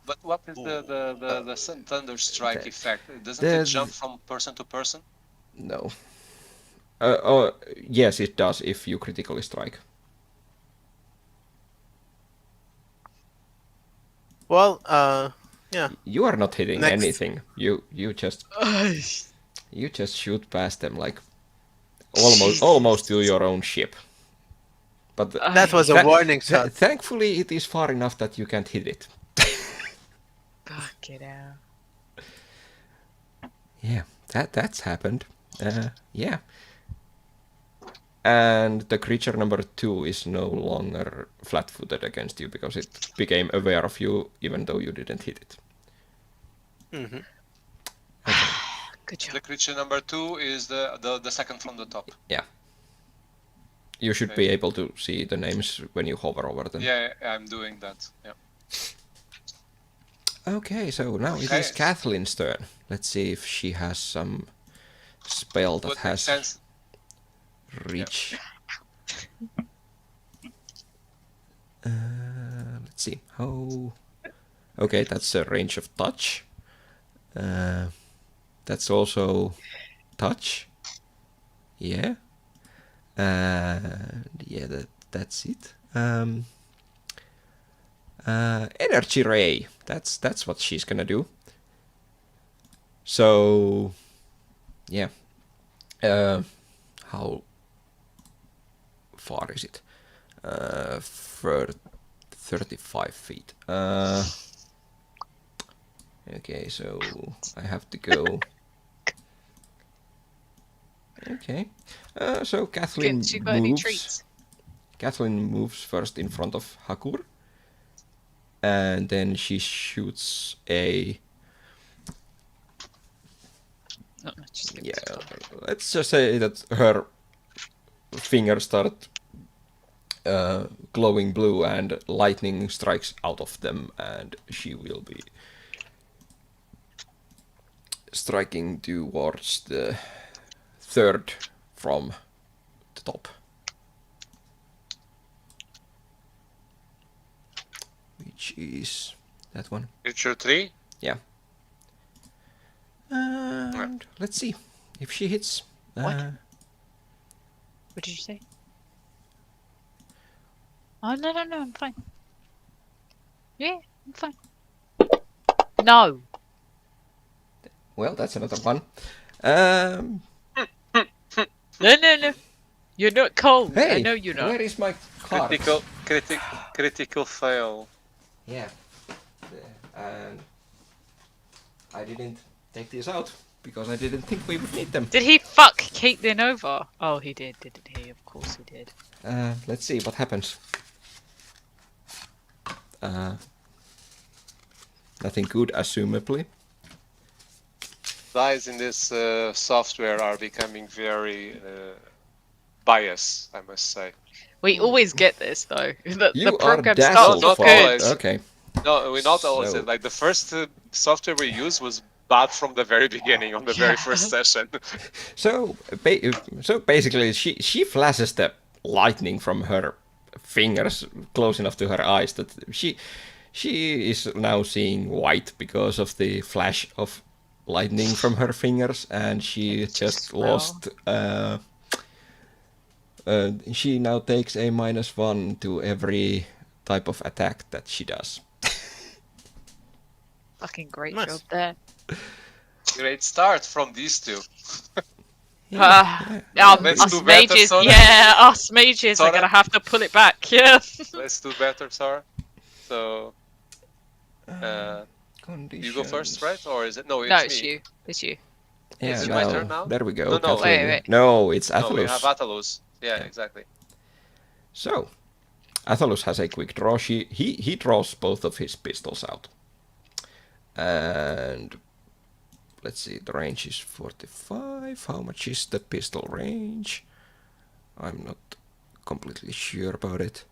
But what is the Thunder Strike the- effect? Doesn't the- it jump from person to person? no. Oh, yes, it does if you critically strike. Well, yeah. You are not hitting Next. anything. You just shoot past them like almost to your own ship. But That was a warning shot. Thankfully, it is far enough that you can't hit it. Fuck it out. Yeah, that's happened. Yeah. And the creature number 2 is no longer flat-footed against you because it became aware of you even though you didn't hit it. Mm-hmm. Good job. The creature number 2 is the second from the top. Yeah. You should be able to see the names when you hover over them. Yeah, I'm doing that. Yeah. Okay, so now it is Kathleen's turn. Let's see if she has some spell that Would make has sense. reach. Let's see. How... Okay, that's a range of touch. That's also touch. Yeah. Yeah, that's it. Energy ray. That's what she's gonna do. So, yeah. How far is it? 35 feet. Okay, so I have to go. Okay. So Kathleen You got any moves. treats? Kathleen moves first in front of Hakur. And then she shoots a... No, just give Yeah, it to her. let's just say that her fingers start glowing blue and lightning strikes out of them, and she will be striking towards the third from the top. Which is that one. Creature 3? Yeah. And let's see if she hits. What? What did you say? Oh, no, I'm fine. Yeah, I'm fine. No. Well, that's another one. No. You're not cold. Hey, I know you're not. where is my card? Critical fail. Yeah. And I didn't take these out because I didn't think we would need them. Did he fuck Caitlyn over? Oh, he did, didn't he? Of course he did. Let's see what happens. Nothing good, assumably. Guys in this software are becoming very biased, I must say. We always get this though. The You program are dazzled. starts off good. always. Okay. No, we not always. So- Like the first software we used was bad from the very beginning, on the very first session. So basically, she flashes the lightning from her fingers close enough to her eyes that she is now seeing white because of the flash of lightning from her fingers, and she just Well. lost. She now takes a -1 to every type of attack that she does. Fucking great Nice. job there. Great start from these two. Us do better, mages, Sora. yeah, us mages are Sora. gonna have to pull it back, yeah. Let's do better, Sarah. So, you go first, right? Or is it? No, it's No, me. it's you. It's you. Yeah, Is it now, my turn now? there we go. No, Kathleen. wait. No, it's No, we Athalus. have Atalus. Yeah, exactly. So, Athalus has a quick draw. He draws both of his pistols out. And let's see, the range is 45. How much is the pistol range? I'm not completely sure about it.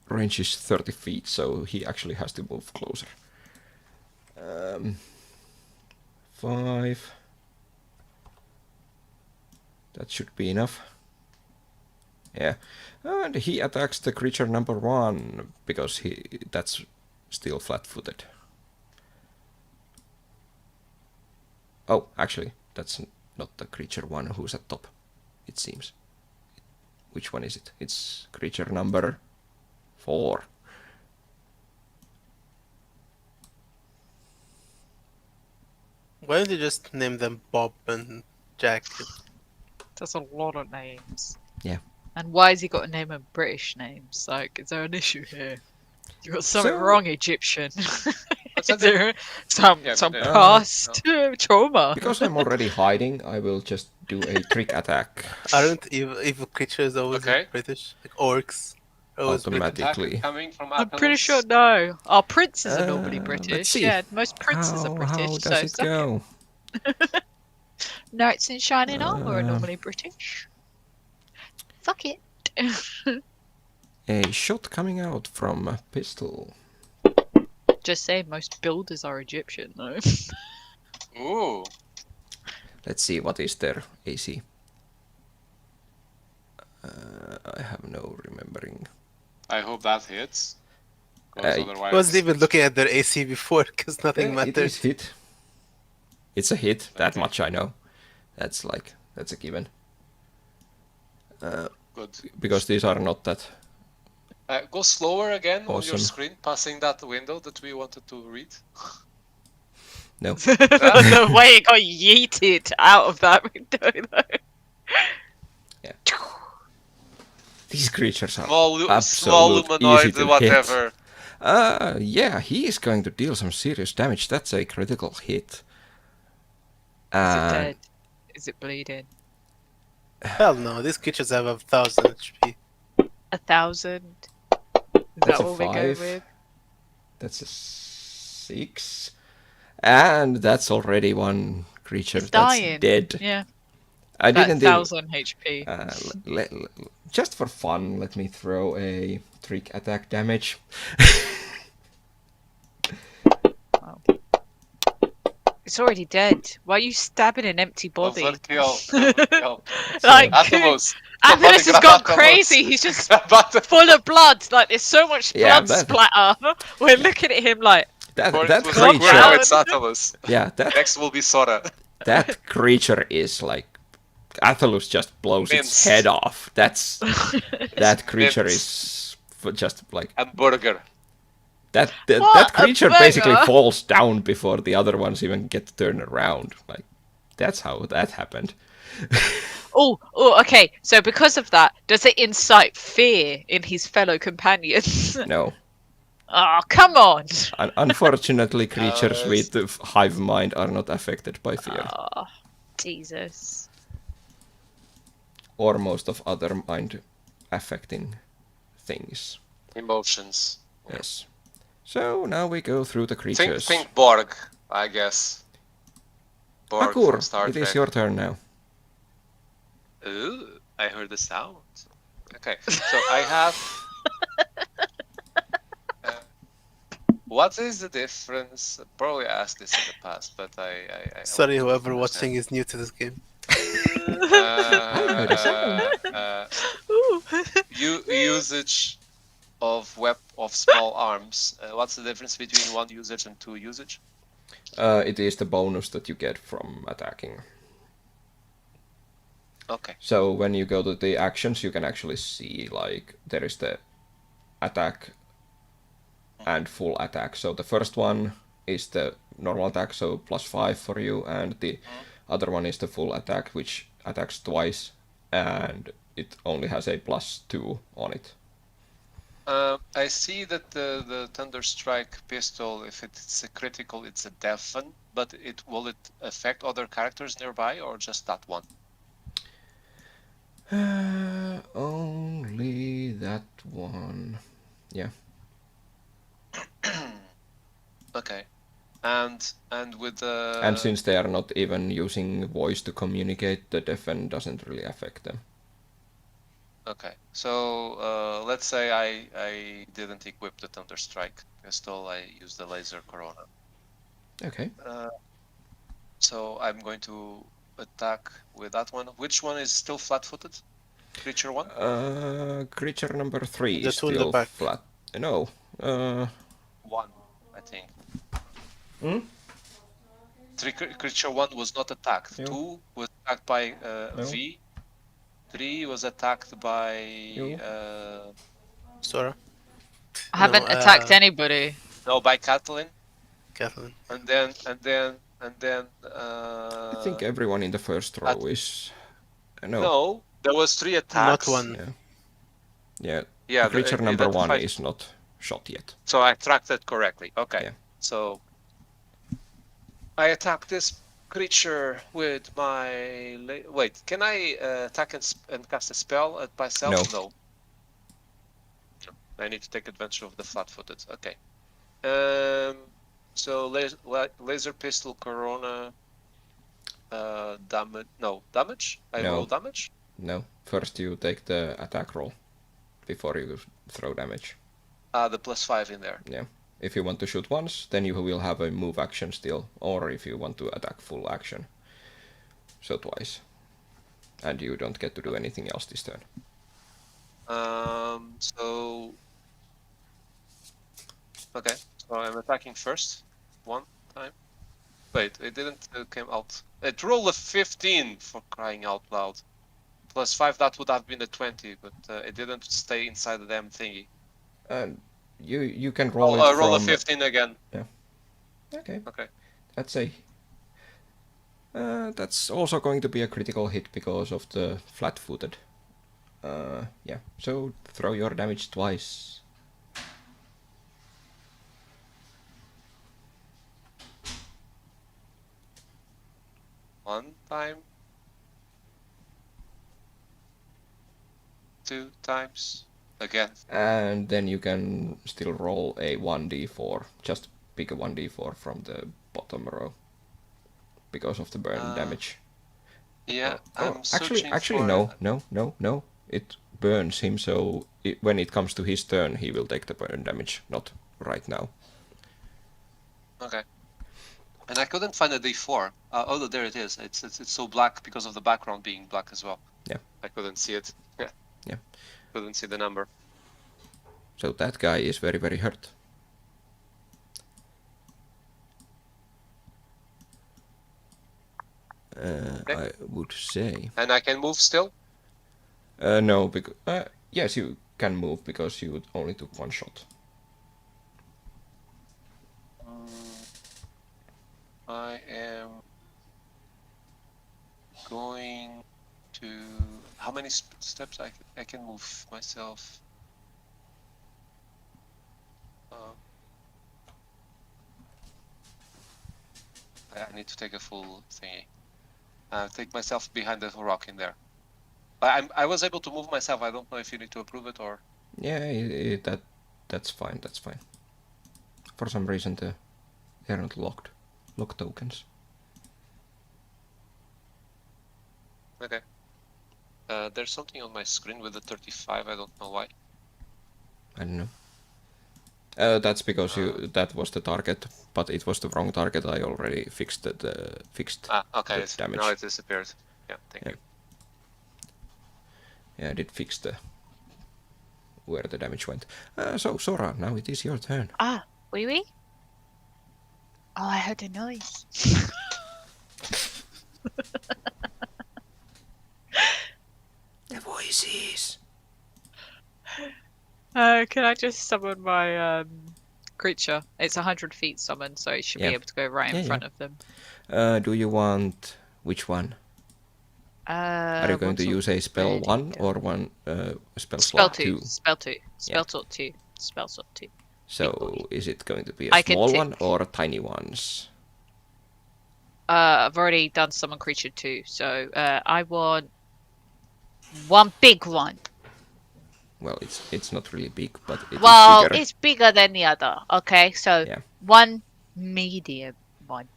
Range is 30 feet, so he actually has to move closer. 5. That should be enough. Yeah. And he attacks the creature number 1 because that's still flat-footed. Oh, actually, that's not the creature 1 who's at top, it seems. Which one is it? It's creature number 4. Why don't you just name them Bob and Jack? That's a lot of names. Yeah. And why has he got to name them British names? Like, is there an issue here? You got something So- wrong, Egyptian. What's Is that? there some Yeah, some but, past trauma? Because I'm already hiding, I will just do a trick attack Aren't evil creatures always Okay. British? Like orcs? are always British. automatically. Coming from I'm pretty Atalus. sure no. Our princes are normally Let's British. see. Yeah, most princes are British. How so does it suck go? Knights in shining armor are normally British. Fuck it. A shot coming out from a pistol. Just say most builders are Egyptian though. Ooh. Let's see, what is their AC? I have no remembering. I hope that hits. 'Cause I otherwise, I wasn't even looking at their AC before because nothing Yeah, it is matters. hit. It's a hit, that Okay. much I know. That's a given. good. Because these are not that Go slower again on your Awesome. screen, passing that window that we wanted to read. No. The way it got yeeted out of that window, though. Yeah. These creatures are Small absolute humanoid, easy to whatever. hit. Yeah, he is going to deal some serious damage. That's a critical hit. Is it dead? Is it bleeding? Hell no, these creatures have 1,000 HP. 1,000? Is That's that a what we're going 5. with? That's a 6. And that's already one creature It's that's dying. dead. Yeah. I That didn't 1,000 HP. just for fun, let me throw a trick attack damage. Wow. It's already dead. Why are you stabbing an empty body? Overkill. Like, Atomos. Athalos has gone Atomos. crazy. He's just full of blood. Like, there's so much blood splatter. We're looking at him like, that calm creature. down. It's Atomos. Yeah, that Next will be Sora. that creature is like Athalus just blows its head off. That creature is just like hamburger. that creature basically falls down before the other ones even get to turn around. Like that's how that happened. Oh, okay. So because of that, does it incite fear in his fellow companions? No. Oh, come on. Unfortunately, creatures with the hive mind are not affected by fear. Oh, Jesus. Or most of other mind affecting things. Emotions. Yes. So now we go through the creatures. Think Borg, I guess. Borg Akur, from Star it Trek. is your turn now. Ooh, I heard the sound. Okay, so I have... what is the difference? Probably asked this in the past, but I Sorry, whoever watching is new to this game. Usage of small arms. What's the difference between 1 usage and 2 usage? It is the bonus that you get from attacking. Okay. So when you go to the actions, you can actually see like there is the attack and full attack. So the first one is the normal attack, so +5 for you, and the other one is the full attack, which attacks twice, and it only has a +2 on it. I see that the Thunder Strike pistol, if it's a critical, it's a deafen, but will it affect other characters nearby or just that one? Only that one. Yeah. Okay. And with the... And since they are not even using voice to communicate, the deafen doesn't really affect them. Okay, so let's say I didn't equip the Thunder Strike pistol, I used the Laser Corona. Okay. So I'm going to attack with that one. Which one is still flat-footed? Creature 1? Creature number 3 is The two in the still back. flat. No. 1, I think. Creature 1 was not attacked. No. 2 was attacked by No. V. 3 was attacked by Sora. I haven't attacked anybody. No, by Kathleen. Kathleen. And then I think everyone in the first row is... No, there was 3 attacks. Not one. Yeah. Yeah, Creature number 1 is not shot yet. So I tracked that correctly. Okay. Yeah. So I attack this creature with my... Wait, can I attack and cast a spell at myself? No. I need to take advantage of the flat-footed. Okay. So laser pistol Corona damage. No, damage? I roll damage? No. First you take the attack roll before you throw damage. The +5 in there. Yeah. If you want to shoot once, then you will have a move action still, or if you want to attack full action, so twice. And you don't get to do anything else this turn. So... Okay, so I'm attacking first, 1 time. Wait, it didn't came out. It rolled a 15 for crying out loud. +5, that would have been a 20, but it didn't stay inside the damn thingy. You can roll it roll from... a 15 again. Yeah. Okay. Okay. That's also going to be a critical hit because of the flat-footed. Yeah. So throw your damage twice. One time. 2 times. Again. And then you can still roll a 1d4. Just pick a 1d4 from the bottom row. Because of the burn damage. Yeah, I'm searching actually, for... no. It burns him, so when it comes to his turn, he will take the burn damage, not right now. Okay. And I couldn't find a D4. Oh, there it is. It's so black because of the background being black as well. Yeah. I couldn't see it. Yeah. Couldn't see the number. So that guy is very, very hurt. Okay. I would say. And I can move still? No, because yes, you can move because you only took one shot. I am going to... How many steps I can move myself? I need to take a full thingy. Take myself behind the rock in there. I was able to move myself. I don't know if you need to approve it or... Yeah, that's fine. That's fine. For some reason, they aren't locked. Lock tokens. Okay. There's something on my screen with the 35. I don't know why. I don't know. That's because that was the target, but it was the wrong target. I already fixed the okay. the damage. Now it disappeared. Yeah, thank you. Yeah, I did fix where the damage went. So Sora, now it is your turn. Oui? Oh, I heard a noise. The voices. Can I just summon my creature? It's 100 feet summoned, so it should be able to go right in front of them. Do you want which one? Are you going to use a spell 1 or one spell slot 2? Spell 2. Spell slot 2. Spell slot 2. So is it going to be a small one or tiny ones? I've already done summon creature 2, so I want one big one. Well, it's not really big, but it's bigger. It's bigger than the other. Okay, so one medium one.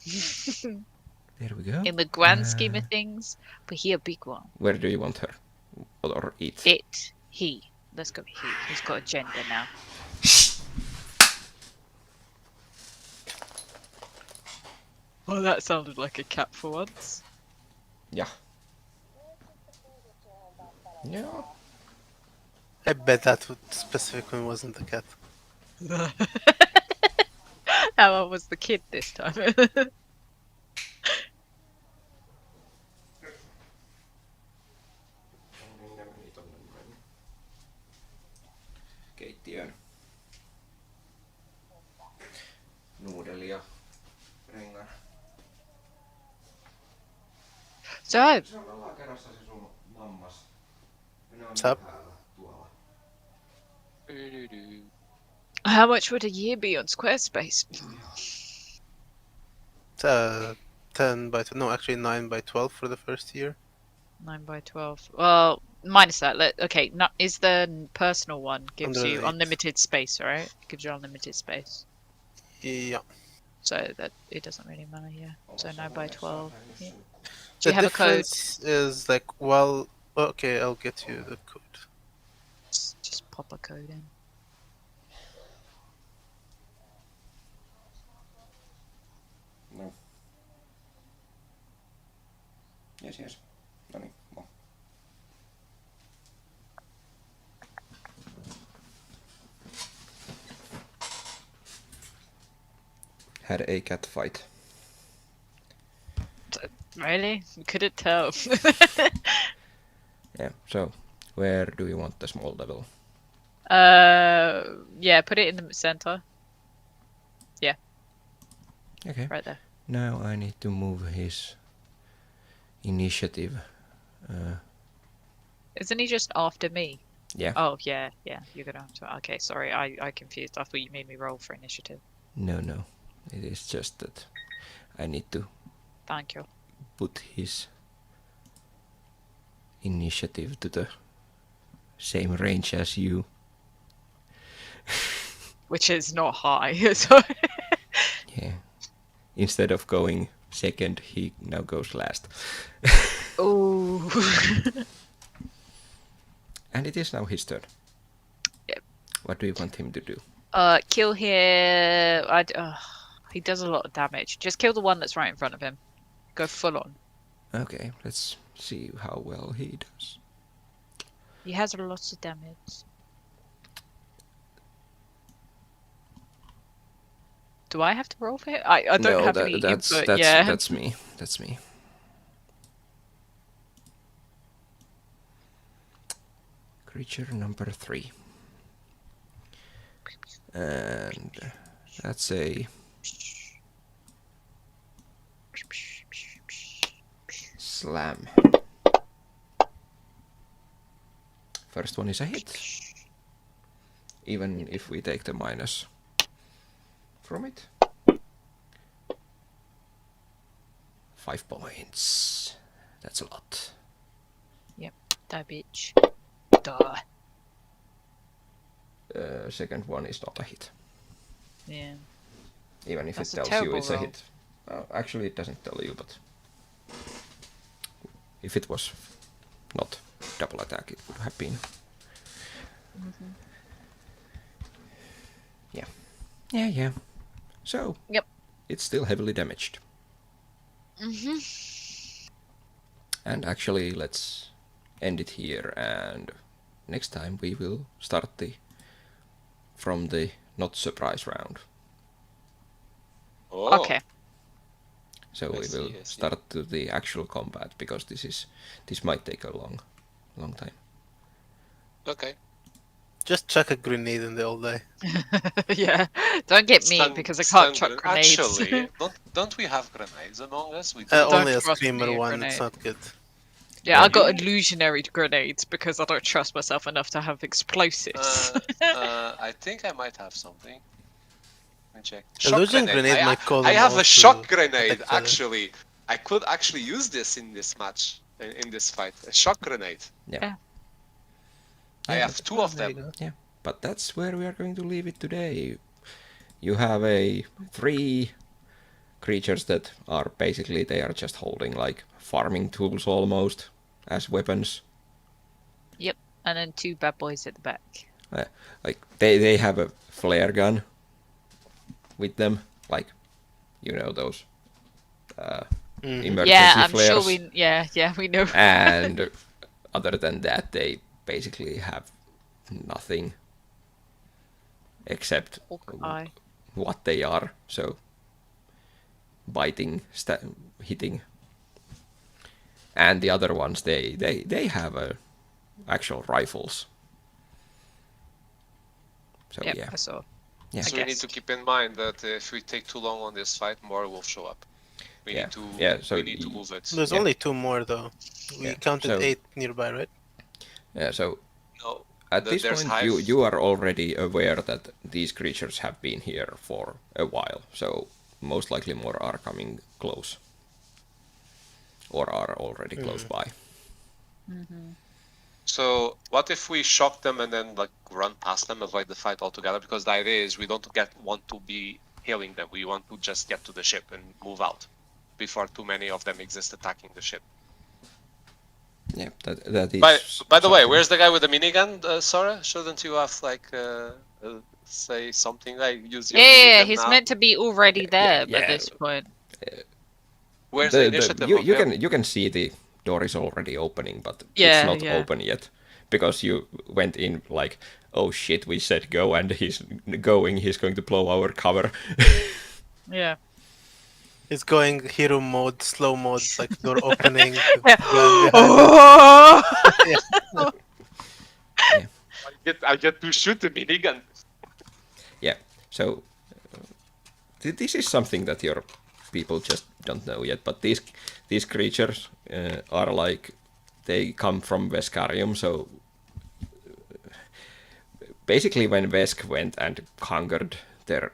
There we go. In the grand scheme of things, but he a big one. Where do you want her? Or it? He. Let's go he. He's got a gender now. Well, that sounded like a cat for once. Yeah. Yeah. I bet that specific one wasn't the cat. How was the kid this time? Keittiön. Nuudeli ja rengar. So. Se on alakerrassa se sun mammas. What's up? How much would a year be on Squarespace? 10 by... No, actually 9 by 12 for the first year. 9 by 12. Well, minus that. Okay, is the personal one gives you unlimited space, right? Gives you unlimited space. Yeah. So that it doesn't really matter, yeah. So 9 by 12. Yeah. Do you have a code? Is like, well, okay, I'll get you the code. Just pop a code in. No. Yes. No niin, well. Had a cat fight. Really? Couldn't tell. Yeah, so where do you want the small devil? Yeah, put it in the center. Yeah. Okay. Right there. Now I need to move his initiative. Isn't he just after me? Yeah. Oh, yeah. You're gonna have to. Okay, sorry. I confused. I thought you made me roll for initiative. No. It is just that I need to Thank you. put his initiative to the same range as you. Which is not high. So Yeah. Instead of going second, he now goes last. Ooh. And it is now his turn. Yep. What do you want him to do? Kill him. He does a lot of damage. Just kill the one that's right in front of him. Go full on. Okay, let's see how well he does. He has lots of damage. Do I have to roll for him? I don't No, have any that's input. Yeah. that's me. That's me. Creature number 3. And that's a slam. First one is a hit. Even if we take the minus from it. 5 points. That's a lot. Yep. Die, bitch. Die. Second one is not a hit. Yeah. Even if That's it a tells you terrible it's a roll. hit. Actually, it doesn't tell you, but if it was not double attack, it would have been. Mm-hmm. Yeah. So, Yep. it's still heavily damaged. Mm-hmm. And actually, let's end it here, and next time we will start from the not surprise round. Oh. Okay. So I we see, will I see. start to the actual combat, because this might take a long time. Okay. Just chuck a grenade in the all day. Yeah. Don't get me Stun- because I stun can't chuck gren- grenades. Actually, don't we have grenades among us? We do. Only a trust me, screamer a one. grenade. It's not good. Yeah, I got Really? illusionary grenades because I don't trust myself enough to have explosives. I think I might have something. Let me check. Illusion grenade might call I them have all a shock to grenade, attack each other. actually. I could actually use this in this match, in this fight. A shock grenade. Yeah. I Yeah, have 2 of There you them. go. But that's where we are going to leave it today. You have 3 creatures that are basically, they are just holding like farming tools almost as weapons. Yep, and then 2 bad boys at the back. Like they have a flare gun with them, like, you know, those emergency Yeah, I'm flares. sure we know. And other than that, they basically have nothing except Hawkeye. what they are. So biting, hitting, and the other ones they have actual rifles. So Yep, yeah. I saw. Yeah. So we need to keep in mind that if we take too long on this fight, more will show up. We need to move it. There's only 2 more though. We Yeah, counted so- 8 nearby, right? Yeah. So No. at this there's point, Hive. you are already aware that these creatures have been here for a while. So most likely more are coming close, or are already close by. So what if we shock them and then like run past them, avoid the fight altogether? Because the idea is we don't want to be healing them. We want to just get to the ship and move out before too many of them exist attacking the ship. Yeah, that is. By the way, something. where's the guy with the minigun, Sora? Shouldn't you have like say something like use your Yeah, minigun he's now? meant to be already there yeah. at this point. Where's the initiative? of him? you can see the door is already opening, but Yeah, it's not yeah. open yet because you went in like, oh shit, we said go, and he's going. He's going to blow our cover. Yeah. It's going hero mode, slow mode, like door opening. Yeah. gun behind. Oh! Get get to shoot the minigun. Yeah. So this is something that your people just don't know yet. But these creatures are like they come from Vescarium. So basically, when Vesk went and conquered their